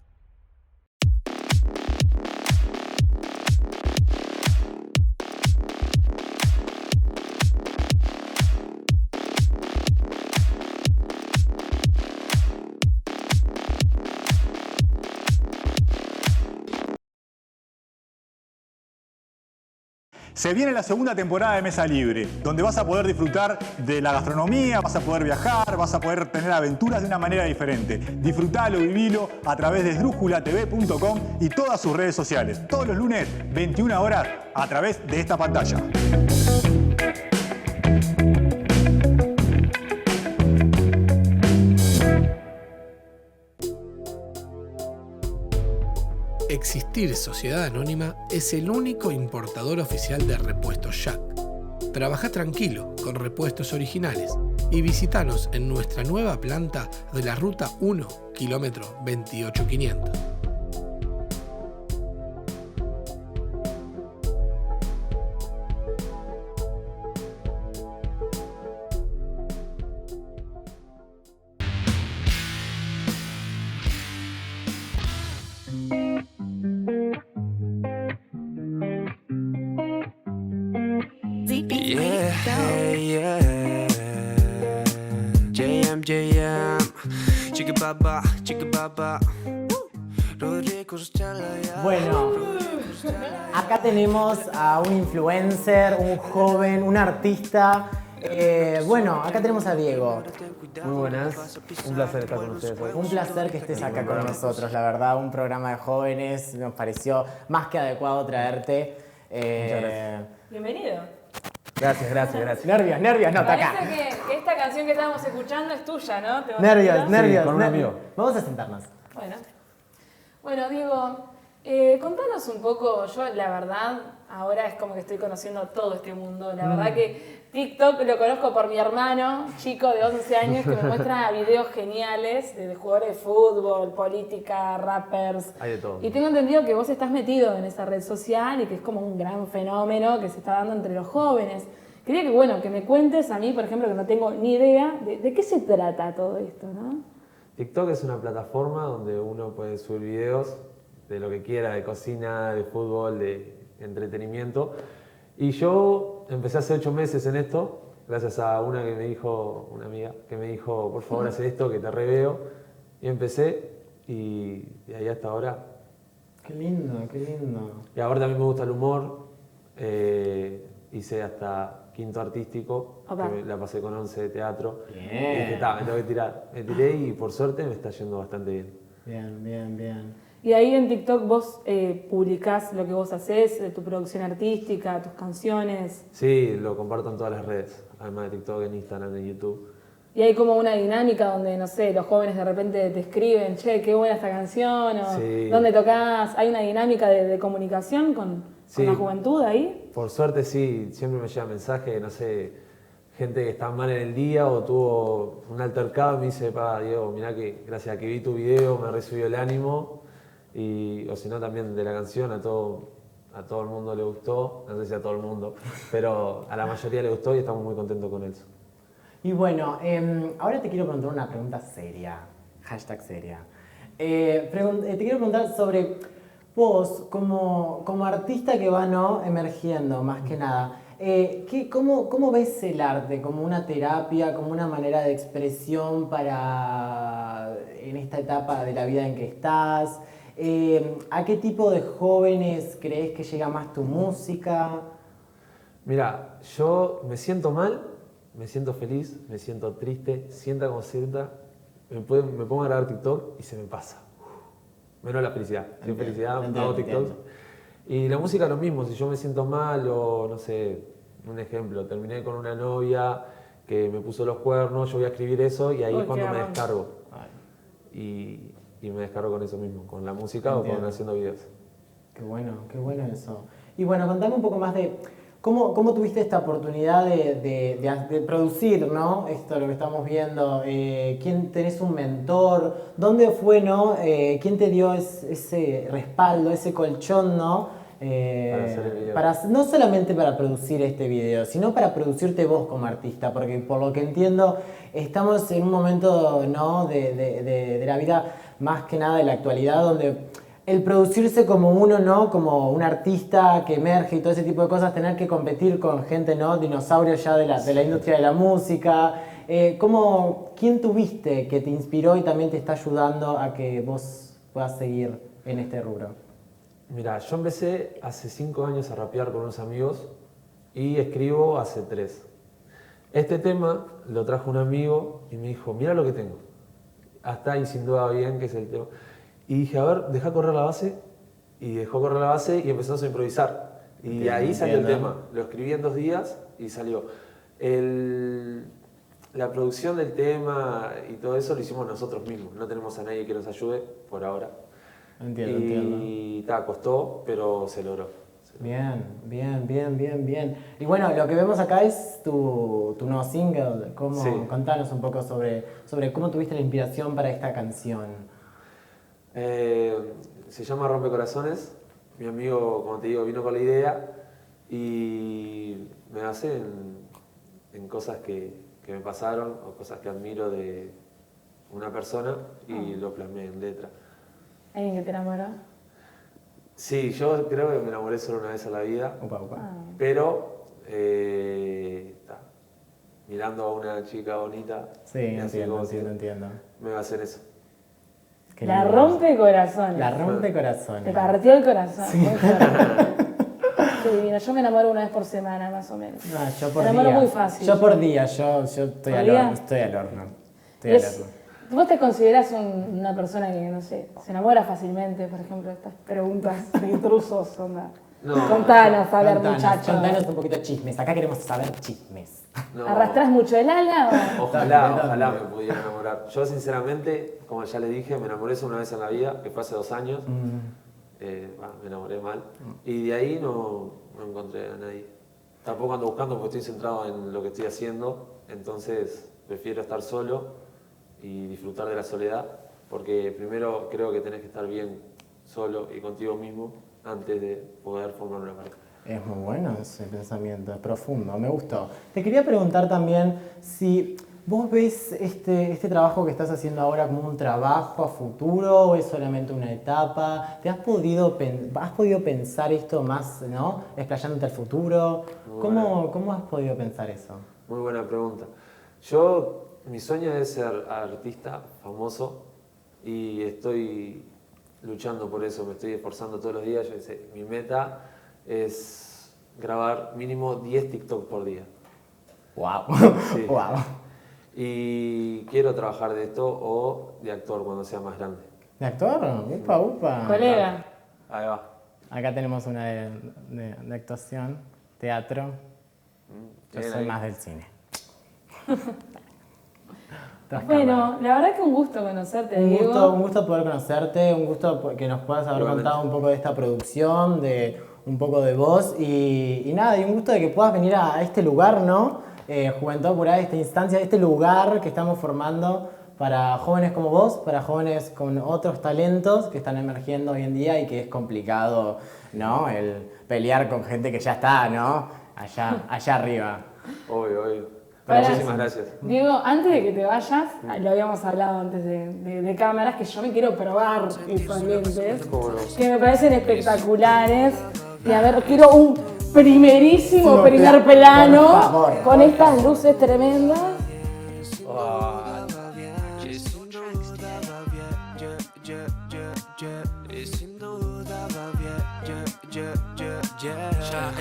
Se viene la segunda temporada de Mesa Libre, donde vas a poder disfrutar de la gastronomía, vas a poder viajar, vas a poder tener aventuras de una manera diferente. Disfrutalo, vivilo a través de esdrújulatv.com y todas sus redes sociales. Todos los lunes, 21 horas, a través de esta pantalla. Existir Sociedad Anónima es el único importador oficial de repuestos Jack. Trabaja tranquilo con repuestos originales y visítanos en nuestra nueva planta de la Ruta 1, kilómetro 28500. Bueno, acá tenemos a un influencer, un joven, un artista. Bueno, acá tenemos a Diego. Muy buenas, un placer estar con ustedes hoy. Un placer que estés acá con nosotros, la verdad, un programa de jóvenes, nos pareció más que adecuado traerte. Muchas gracias. Bienvenido. Gracias. Nervios, no, está acá. Parece que esta canción que estábamos escuchando es tuya, ¿no? Nervios. con un amigo. Vamos a sentarnos. Bueno, Diego, contanos un poco. Yo, la verdad, ahora es como que estoy conociendo todo este mundo. La verdad que TikTok lo conozco por mi hermano, chico de 11 años, que me muestra videos geniales de jugadores de fútbol, política, rappers. Hay de todo. Y tengo entendido que vos estás metido en esa red social y que es como un gran fenómeno que se está dando entre los jóvenes. Quería que me cuentes a mí, por ejemplo, que no tengo ni idea de qué se trata todo esto, ¿no? TikTok es una plataforma donde uno puede subir videos de lo que quiera, de cocina, de fútbol, de entretenimiento. Y yo empecé hace 8 meses en esto, gracias a una amiga que me dijo, por favor, haz esto, que te reveo. Y empecé, y de ahí hasta ahora. Qué lindo. Y ahora también me gusta el humor. Hice hasta quinto artístico, que la pasé con 11 de teatro. Bien. Y dije, me tengo que tirar. Me tiré y por suerte me está yendo bastante bien. Bien. Y ahí en TikTok vos publicás lo que vos hacés, tu producción artística, tus canciones. Sí, lo comparto en todas las redes, además de TikTok, en Instagram, en YouTube. Y hay como una dinámica donde, no sé, los jóvenes de repente te escriben, che, qué buena esta canción, o sí. ¿Dónde tocás? ¿Hay una dinámica de comunicación con la juventud ahí? Por suerte sí, siempre me llega mensaje, no sé, gente que está mal en el día o tuvo un altercado y me dice, Diego, mirá que gracias a que vi tu video me resubió el ánimo. O si no también de la canción a todo el mundo le gustó, no sé si a todo el mundo, pero a la mayoría le gustó y estamos muy contentos con eso. Y bueno, ahora te quiero preguntar una pregunta seria, #seria. Te quiero preguntar sobre vos, como artista que va emergiendo más que nada, ¿cómo ves el arte? ¿Como una terapia, como una manera de expresión en esta etapa de la vida en que estás? ¿A qué tipo de jóvenes crees que llega más tu música? Mira, yo me siento mal, me siento feliz, me siento triste, sienta como sienta, me pongo a grabar TikTok y se me pasa. Menos la felicidad. Sin felicidad hago TikTok. Y la música lo mismo, si yo me siento mal o no sé, un ejemplo, terminé con una novia que me puso los cuernos, yo voy a escribir eso y ahí es cuando me descargo. Y me descargo con eso mismo, con la música o con haciendo videos. Qué bueno eso. Y bueno, contame un poco más de cómo tuviste esta oportunidad de producir, ¿no? Esto, lo que estamos viendo. ¿Quién tenés un mentor? ¿Dónde fue, no? ¿Quién te dio ese respaldo, ese colchón, no? Para hacer el video. No solamente para producir este video, sino para producirte vos como artista, porque por lo que entiendo, estamos en un momento, ¿no? de la vida, más que nada de la actualidad, donde el producirse como uno, ¿no? Como un artista que emerge y todo ese tipo de cosas, tener que competir con gente, ¿no? Dinosaurios ya de la industria de la música. ¿Quién tuviste que te inspiró y también te está ayudando a que vos puedas seguir en este rubro? Mira, yo empecé hace 5 años a rapear con unos amigos y escribo hace 3. Este tema lo trajo un amigo y me dijo, mira lo que tengo. Hasta ahí sin duda bien que es el tema. Y dije, a ver, deja correr la base. Y dejó correr la base y empezamos a improvisar. Y de ahí salió el tema. Lo escribí en 2 días y salió. La producción del tema y todo eso lo hicimos nosotros mismos. No tenemos a nadie que nos ayude por ahora. Entiendo. Y costó, pero se logró. Bien. Y bueno, lo que vemos acá es tu nuevo single. Sí. Contanos un poco sobre cómo tuviste la inspiración para esta canción. Se llama Rompecorazones. Mi amigo, como te digo, vino con la idea y me hace en cosas que me pasaron o cosas que admiro de una persona y lo plasmé en letra. ¿Alguien que te enamoró? Sí, yo creo que me enamoré solo una vez en la vida, pero mirando a una chica bonita, sí, entiendo. Me va a hacer eso. La rompe corazones. La rompe corazones. Te partió el corazón. Sí. Qué divino. Yo me enamoro una vez por semana, más o menos. No, yo por me enamoro día. muy fácil. Yo por día, yo estoy al horno. ¿Vos te considerás una persona que, no sé, se enamora fácilmente, por ejemplo, estas preguntas de intrusos? Onda. No. Contanos, a ver, muchachos. Contanos un poquito de chismes. Acá queremos saber chismes. No. ¿Arrastrás mucho el ala o...? Ojalá me pudiera enamorar. Yo, sinceramente, como ya le dije, me enamoré solo una vez en la vida, que fue hace 2 años. Me enamoré mal. Y de ahí no encontré a nadie. Tampoco ando buscando porque estoy centrado en lo que estoy haciendo. Entonces, prefiero estar solo y disfrutar de la soledad. Porque primero creo que tenés que estar bien solo y contigo mismo antes de poder formar una pareja. Es muy bueno ese pensamiento, es profundo, me gustó. Te quería preguntar también si vos ves este trabajo que estás haciendo ahora como un trabajo a futuro o es solamente una etapa. ¿Has podido pensar esto más, ¿no? Explayándote al futuro? ¿Cómo has podido pensar eso? Muy buena pregunta. Mi sueño es ser artista famoso y estoy luchando por eso, me estoy esforzando todos los días. Mi meta es grabar mínimo 10 TikTok por día. ¡Wow! Sí. ¡Wow! Y quiero trabajar de esto o de actor cuando sea más grande. ¿De actor? ¡Upa! Colega. Ahí va. Acá tenemos una de actuación, teatro. Yo soy más del cine. Bueno, la verdad que un gusto conocerte, Diego. Un gusto poder conocerte, un gusto que nos puedas haber contado un poco de esta producción, un poco de vos y nada, y un gusto de que puedas venir a este lugar, ¿no? Juventud Apurada, esta instancia, este lugar que estamos formando para jóvenes como vos, para jóvenes con otros talentos que están emergiendo hoy en día y que es complicado, ¿no? El pelear con gente que ya está, ¿no? Allá arriba. Obvio. Muchísimas gracias. Diego, antes de que te vayas, lo habíamos hablado antes de cámaras, que yo me quiero probar estos lentes, que me parecen espectaculares. Y a ver, quiero un primer plano con estas luces tremendas.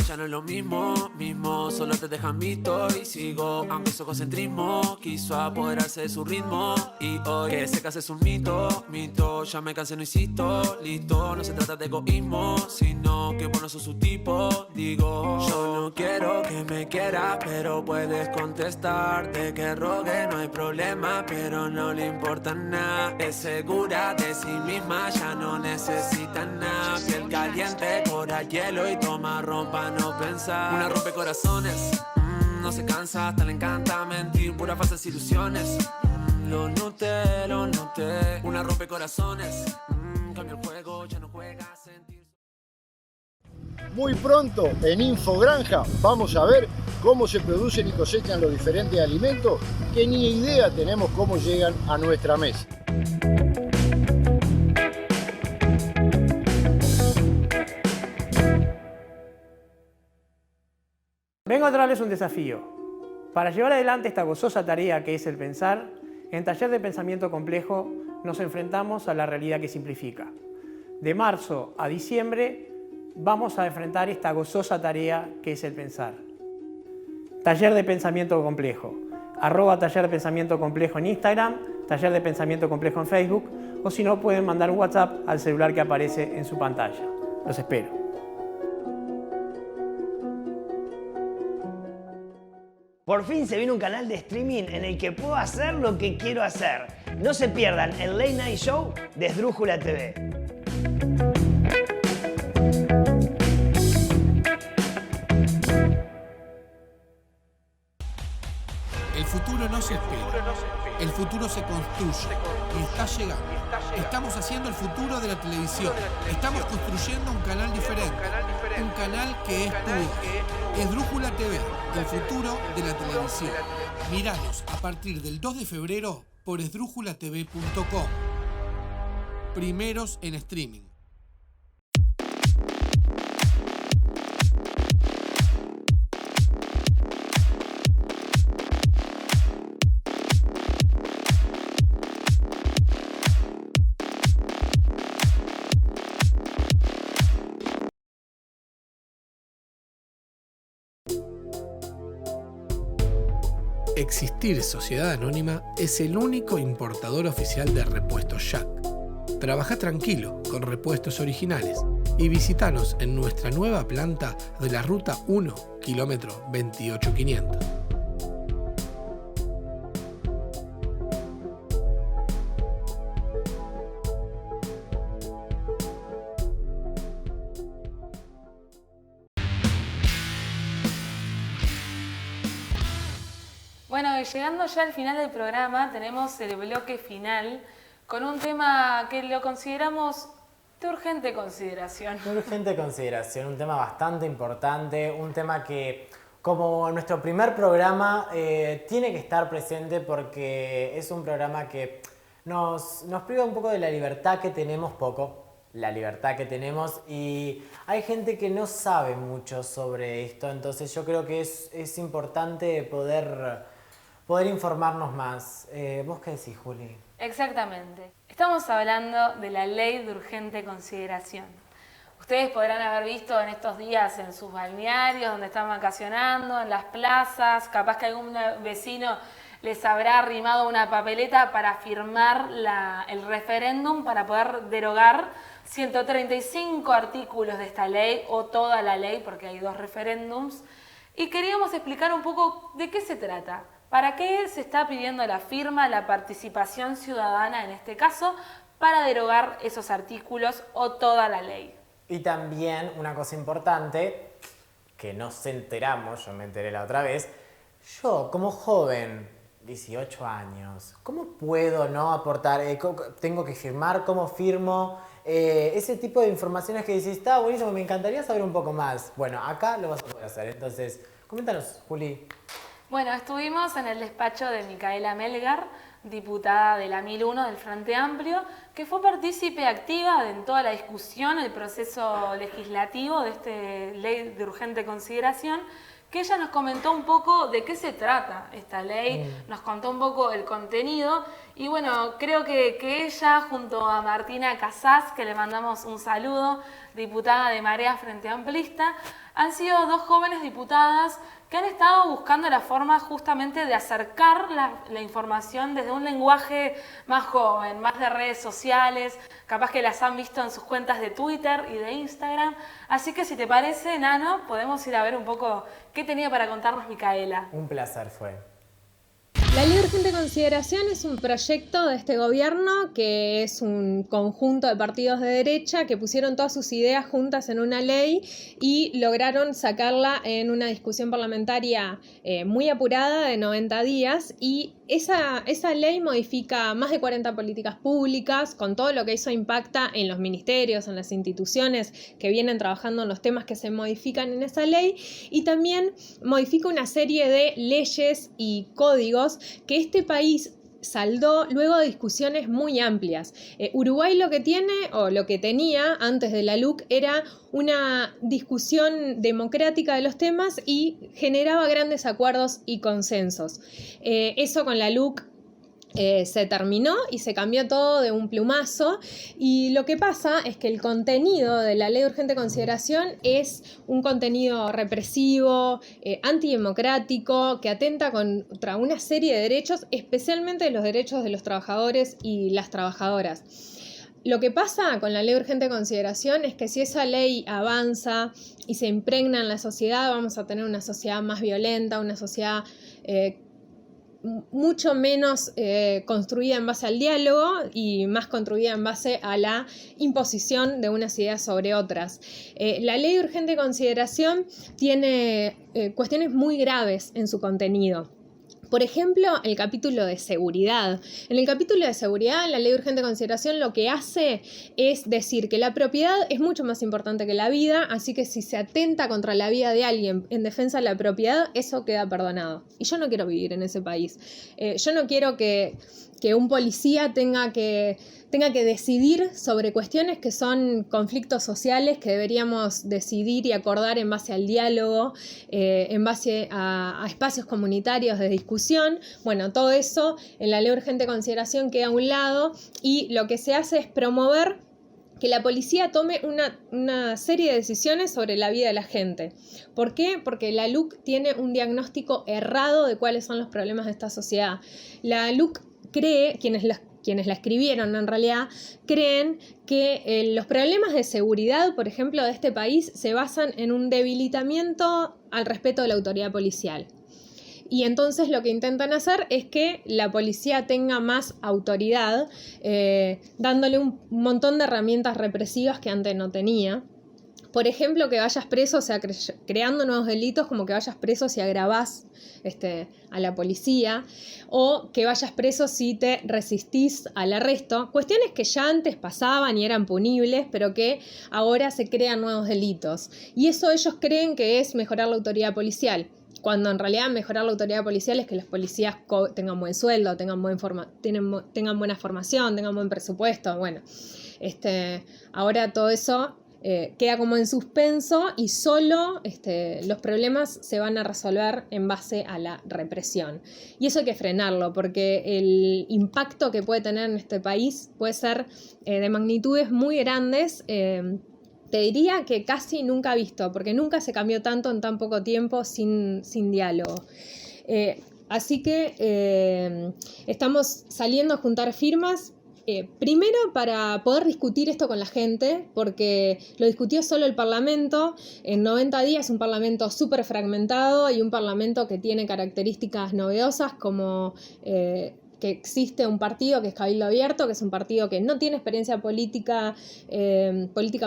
ya no es lo mismo, solo te dejan visto y sigo, aunque su egocentrismo quiso apoderarse de su ritmo y hoy que se case es un mito, ya me cansé, no insisto, listo, no se trata de egoísmo, sino que vos no sos su tipo, digo, yo no quiero que me quieras, pero puedes contestar de que rogue, no hay problema, pero no le importa nada, es segura de sí misma, ya no necesita nada, piel caliente, cora hielo y toma ron pa' no pensar, una rompecorazones, no se cansa, hasta le encanta mentir, puras falsas ilusiones, lo noté, una rompecorazones, cambia el juego, ya no juega a sentir. Muy pronto en Infogranja vamos a ver cómo se producen y cosechan los diferentes alimentos que ni idea tenemos cómo llegan a nuestra mesa. Vengo a traerles un desafío. Para llevar adelante esta gozosa tarea que es el pensar, en Taller de Pensamiento Complejo nos enfrentamos a la realidad que simplifica. De marzo a diciembre vamos a enfrentar esta gozosa tarea que es el pensar. Taller de Pensamiento Complejo. @Taller de Pensamiento Complejo en Instagram, Taller de Pensamiento Complejo en Facebook, o si no pueden mandar un WhatsApp al celular que aparece en su pantalla. Los espero. Por fin se viene un canal de streaming en el que puedo hacer lo que quiero hacer. No se pierdan el Late Night Show de Esdrújula TV. El futuro no se espera. El futuro se construye y está llegando. Estamos haciendo el futuro de la televisión. Estamos construyendo un canal diferente. Un canal que es tuyo. Esdrújula TV, el futuro de la televisión. Míranos a partir del 2 de febrero por esdrújulatv.com. Primeros en streaming. Existir Sociedad Anónima es el único importador oficial de repuestos Jack. Trabaja tranquilo con repuestos originales y visítanos en nuestra nueva planta de la Ruta 1, kilómetro 28500. Bueno, y llegando ya al final del programa, tenemos el bloque final con un tema que lo consideramos de urgente consideración. De urgente consideración, un tema bastante importante, un tema que, como nuestro primer programa, tiene que estar presente porque es un programa que nos priva un poco de la libertad que tenemos, y hay gente que no sabe mucho sobre esto, entonces yo creo que es importante poder informarnos más. ¿Vos qué decís, Juli? Exactamente. Estamos hablando de la ley de urgente consideración. Ustedes podrán haber visto en estos días en sus balnearios, donde están vacacionando, en las plazas, capaz que algún vecino les habrá arrimado una papeleta para firmar el referéndum para poder derogar 135 artículos de esta ley o toda la ley, porque hay 2 referéndums. Y queríamos explicar un poco de qué se trata. ¿Para qué se está pidiendo la firma, la participación ciudadana en este caso, para derogar esos artículos o toda la ley? Y también una cosa importante, que nos enteramos, yo me enteré la otra vez, yo como joven, 18 años, ¿cómo puedo no aportar? ¿Tengo que firmar? ¿Cómo firmo? Ese tipo de informaciones que decís, está buenísimo, me encantaría saber un poco más. Bueno, acá lo vas a poder hacer, entonces, coméntanos, Juli. Bueno, estuvimos en el despacho de Micaela Melgar, diputada de la 1001 del Frente Amplio, que fue partícipe activa en toda la discusión, el proceso legislativo de esta ley de urgente consideración, que ella nos comentó un poco de qué se trata esta ley, nos contó un poco el contenido Y bueno, creo que ella, junto a Martina Casás, que le mandamos un saludo, diputada de Marea Frente Amplista, han sido dos jóvenes diputadas que han estado buscando la forma justamente de acercar la información desde un lenguaje más joven, más de redes sociales, capaz que las han visto en sus cuentas de Twitter y de Instagram. Así que si te parece, Nano, podemos ir a ver un poco qué tenía para contarnos Micaela. Un placer fue. La Ley de Urgente Consideración es un proyecto de este gobierno que es un conjunto de partidos de derecha que pusieron todas sus ideas juntas en una ley y lograron sacarla en una discusión parlamentaria muy apurada de 90 días y esa ley modifica más de 40 políticas públicas con todo lo que eso impacta en los ministerios, en las instituciones que vienen trabajando en los temas que se modifican en esa ley y también modifica una serie de leyes y códigos que este país saldó luego de discusiones muy amplias. Uruguay lo que tiene, o lo que tenía antes de la LUC, era una discusión democrática de los temas y generaba grandes acuerdos y consensos. Eso con la LUC se terminó y se cambió todo de un plumazo y lo que pasa es que el contenido de la Ley de Urgente Consideración es un contenido represivo, antidemocrático, que atenta contra una serie de derechos, especialmente los derechos de los trabajadores y las trabajadoras. Lo que pasa con la Ley de Urgente Consideración es que si esa ley avanza y se impregna en la sociedad, vamos a tener una sociedad más violenta, una sociedad mucho menos construida en base al diálogo y más construida en base a la imposición de unas ideas sobre otras. La Ley de Urgente Consideración tiene cuestiones muy graves en su contenido. Por ejemplo, el capítulo de seguridad. En el capítulo de seguridad, la Ley de Urgente Consideración lo que hace es decir que la propiedad es mucho más importante que la vida, así que si se atenta contra la vida de alguien en defensa de la propiedad, eso queda perdonado. Y yo no quiero vivir en ese país. Yo no quiero que un policía tenga que decidir sobre cuestiones que son conflictos sociales que deberíamos decidir y acordar en base al diálogo, en base a espacios comunitarios de discusión. Bueno, todo eso en la Ley de Urgente Consideración queda a un lado y lo que se hace es promover que la policía tome una serie de decisiones sobre la vida de la gente. ¿Por qué? Porque la LUC tiene un diagnóstico errado de cuáles son los problemas de esta sociedad. La LUC cree, quienes la escribieron en realidad, creen que los problemas de seguridad, por ejemplo, de este país se basan en un debilitamiento al respeto de la autoridad policial. Y entonces lo que intentan hacer es que la policía tenga más autoridad, dándole un montón de herramientas represivas que antes no tenía. Por ejemplo, que vayas preso, o sea, creando nuevos delitos como que vayas preso si agravás a la policía, o que vayas preso si te resistís al arresto. Cuestiones que ya antes pasaban y eran punibles, pero que ahora se crean nuevos delitos. Y eso ellos creen que es mejorar la autoridad policial, cuando en realidad mejorar la autoridad policial es que los policías tengan buen sueldo, tengan buena formación, tengan buen presupuesto. Bueno, ahora todo eso queda como en suspenso y solo los problemas se van a resolver en base a la represión. Y eso hay que frenarlo porque el impacto que puede tener en este país puede ser de magnitudes muy grandes. Te diría que casi nunca visto, porque nunca se cambió tanto en tan poco tiempo sin diálogo. Así que estamos saliendo a juntar firmas. Primero para poder discutir esto con la gente, porque lo discutió solo el Parlamento. En 90 días un Parlamento súper fragmentado y un Parlamento que tiene características novedosas como que existe un partido que es Cabildo Abierto, que es un partido que no tiene experiencia política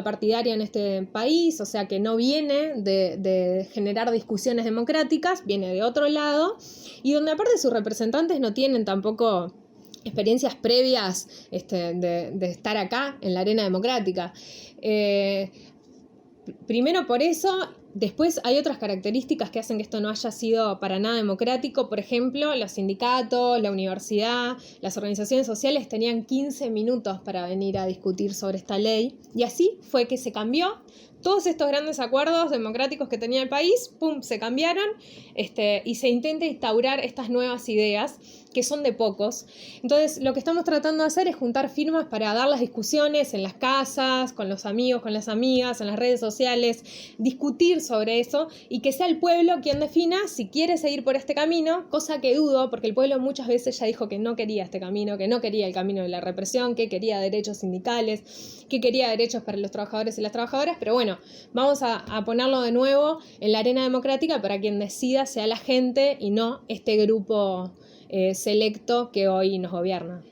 partidaria en este país, o sea que no viene de generar discusiones democráticas, viene de otro lado, y donde aparte sus representantes no tienen tampoco experiencias previas de estar acá en la arena democrática. Primero por eso. Después hay otras características que hacen que esto no haya sido para nada democrático. Por ejemplo, los sindicatos, la universidad, las organizaciones sociales tenían 15 minutos para venir a discutir sobre esta ley. Y así fue que se cambió. Todos estos grandes acuerdos democráticos que tenía el país, ¡pum!, se cambiaron y se intenta instaurar estas nuevas ideas. que son de pocos. Entonces, lo que estamos tratando de hacer es juntar firmas para dar las discusiones en las casas, con los amigos, con las amigas, en las redes sociales, discutir sobre eso y que sea el pueblo quien defina si quiere seguir por este camino, cosa que dudo, porque el pueblo muchas veces ya dijo que no quería este camino, que no quería el camino de la represión, que quería derechos sindicales, que quería derechos para los trabajadores y las trabajadoras, pero bueno, vamos a ponerlo de nuevo en la arena democrática para quien decida sea la gente y no este grupo selecto que hoy nos gobierna.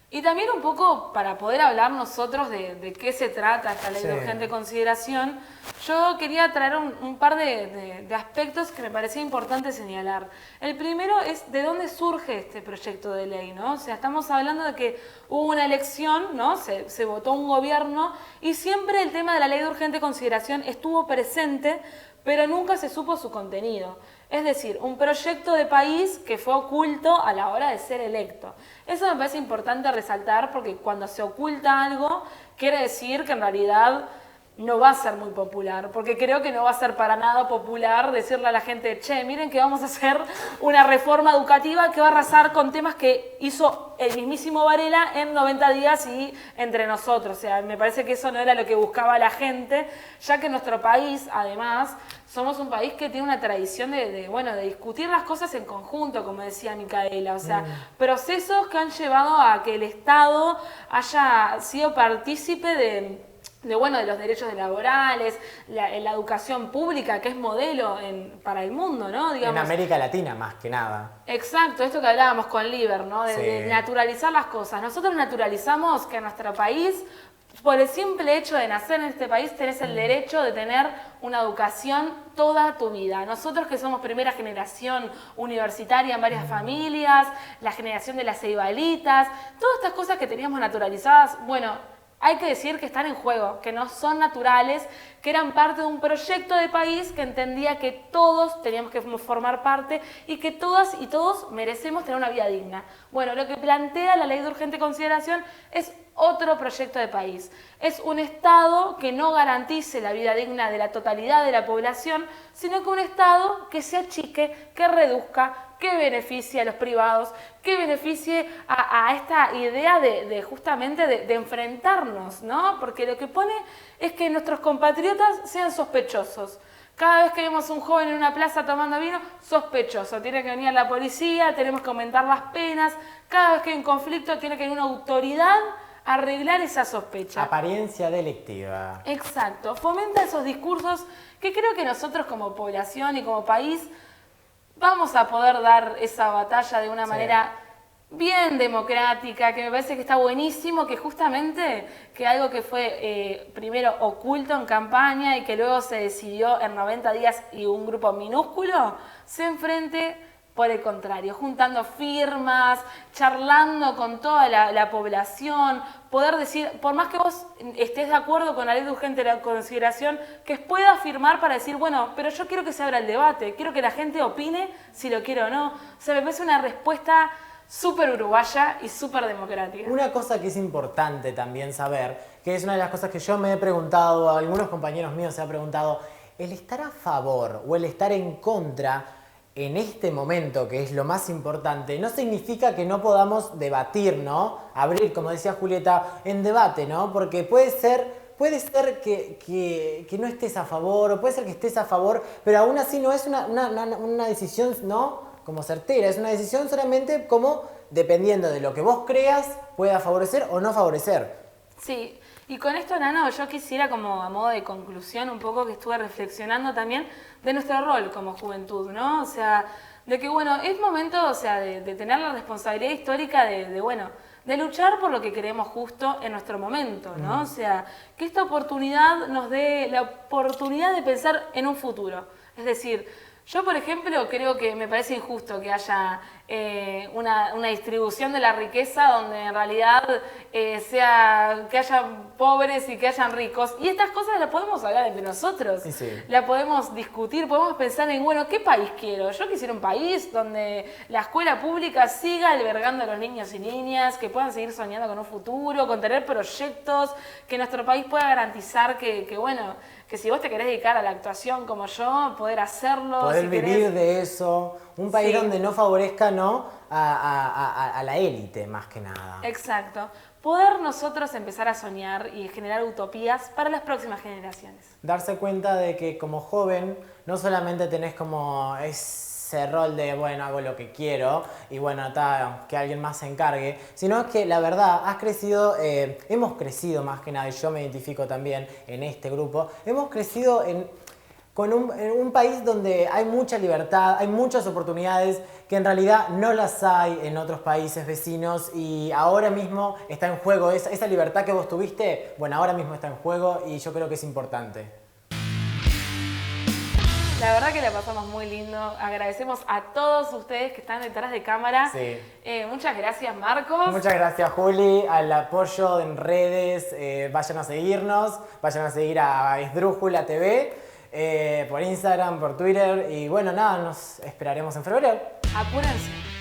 Y también un poco para poder hablar nosotros de qué se trata esta ley de urgente consideración, yo quería traer un par de aspectos que me parecía importante señalar. El primero es de dónde surge este proyecto de ley, ¿no? O sea, estamos hablando de que hubo una elección, ¿no? Se votó un gobierno y siempre el tema de la ley de urgente consideración estuvo presente, pero nunca se supo su contenido. Es decir, un proyecto de país que fue oculto a la hora de ser electo. Eso me parece importante resaltar porque cuando se oculta algo, quiere decir que en realidad no va a ser muy popular, porque creo que no va a ser para nada popular decirle a la gente, che, miren que vamos a hacer una reforma educativa que va a arrasar con temas que hizo el mismísimo Varela en 90 días y entre nosotros. O sea, me parece que eso no era lo que buscaba la gente, ya que nuestro país, además, somos un país que tiene una tradición de discutir las cosas en conjunto, como decía Micaela. O sea, procesos que han llevado a que el Estado haya sido partícipe de los derechos laborales, la educación pública, que es modelo para el mundo, ¿no? Digamos. En América Latina, más que nada. Exacto, esto que hablábamos con Liber, ¿no? De naturalizar las cosas. Nosotros naturalizamos que en nuestro país, por el simple hecho de nacer en este país, tenés el derecho de tener una educación toda tu vida. Nosotros que somos primera generación universitaria en varias familias, la generación de las ceibalitas, todas estas cosas que teníamos naturalizadas, bueno, hay que decir que están en juego, que no son naturales, que eran parte de un proyecto de país que entendía que todos teníamos que formar parte y que todas y todos merecemos tener una vida digna. Bueno, lo que plantea la ley de urgente consideración es otro proyecto de país. Es un Estado que no garantice la vida digna de la totalidad de la población, sino que un Estado que se achique, que reduzca, que beneficie a los privados, que beneficie a esta idea justamente de enfrentarnos, ¿no? Porque lo que pone es que nuestros compatriotas sean sospechosos. Cada vez que vemos a un joven en una plaza tomando vino, sospechoso. Tiene que venir la policía, tenemos que aumentar las penas. Cada vez que hay un conflicto, tiene que venir una autoridad a arreglar esa sospecha. Apariencia delictiva. Exacto. Fomenta esos discursos que creo que nosotros como población y como país vamos a poder dar esa batalla de una manera bien democrática, que me parece que está buenísimo, que justamente que algo que fue primero oculto en campaña y que luego se decidió en 90 días y un grupo minúsculo, se enfrente por el contrario, juntando firmas, charlando con toda la población, poder decir, por más que vos estés de acuerdo con la ley de urgente consideración, que pueda firmar para decir, bueno, pero yo quiero que se abra el debate, quiero que la gente opine si lo quiere o no. O sea, me parece una respuesta súper uruguaya y súper democrática. Una cosa que es importante también saber, que es una de las cosas que yo me he preguntado, algunos compañeros míos se han preguntado, el estar a favor o el estar en contra en este momento, que es lo más importante, no significa que no podamos debatir, ¿no? Abrir, como decía Julieta, en debate, ¿no? Porque puede ser que no estés a favor, o puede ser que estés a favor, pero aún así no es una decisión, ¿no? Como certera, es una decisión solamente como dependiendo de lo que vos creas, pueda favorecer o no favorecer. Sí, y con esto, Nano, yo quisiera como a modo de conclusión un poco que estuve reflexionando también de nuestro rol como juventud, ¿no? O sea, de que, bueno, es momento, o sea, de tener la responsabilidad histórica de luchar por lo que queremos justo en nuestro momento, ¿no? O sea, que esta oportunidad nos dé la oportunidad de pensar en un futuro. Es decir, yo, por ejemplo, creo que me parece injusto que haya una distribución de la riqueza donde en realidad que haya pobres y que hayan ricos. Y estas cosas las podemos hablar entre nosotros, la podemos discutir, podemos pensar en, bueno, ¿qué país quiero? Yo quisiera un país donde la escuela pública siga albergando a los niños y niñas, que puedan seguir soñando con un futuro, con tener proyectos, que nuestro país pueda garantizar que si vos te querés dedicar a la actuación como yo, poder hacerlo. Poder vivir de eso. Un país donde no favorezcan ¿no? A la élite, más que nada. Exacto. Poder nosotros empezar a soñar y generar utopías para las próximas generaciones. Darse cuenta de que como joven no solamente tenés como ese rol de, bueno, hago lo que quiero y bueno, que alguien más se encargue, sino que la verdad has crecido, hemos crecido más que nada, y yo me identifico también en este grupo, hemos crecido en un país donde hay mucha libertad, hay muchas oportunidades que en realidad no las hay en otros países vecinos y ahora mismo está en juego esa libertad que vos tuviste, bueno, ahora mismo está en juego y yo creo que es importante. La verdad que la pasamos muy lindo. Agradecemos a todos ustedes que están detrás de cámara. Sí. Muchas gracias, Marcos. Muchas gracias, Juli, al apoyo en redes. Vayan a seguirnos, vayan a seguir a Esdrújula TV. Por Instagram, por Twitter y bueno, nada, nos esperaremos en febrero. Apúrense.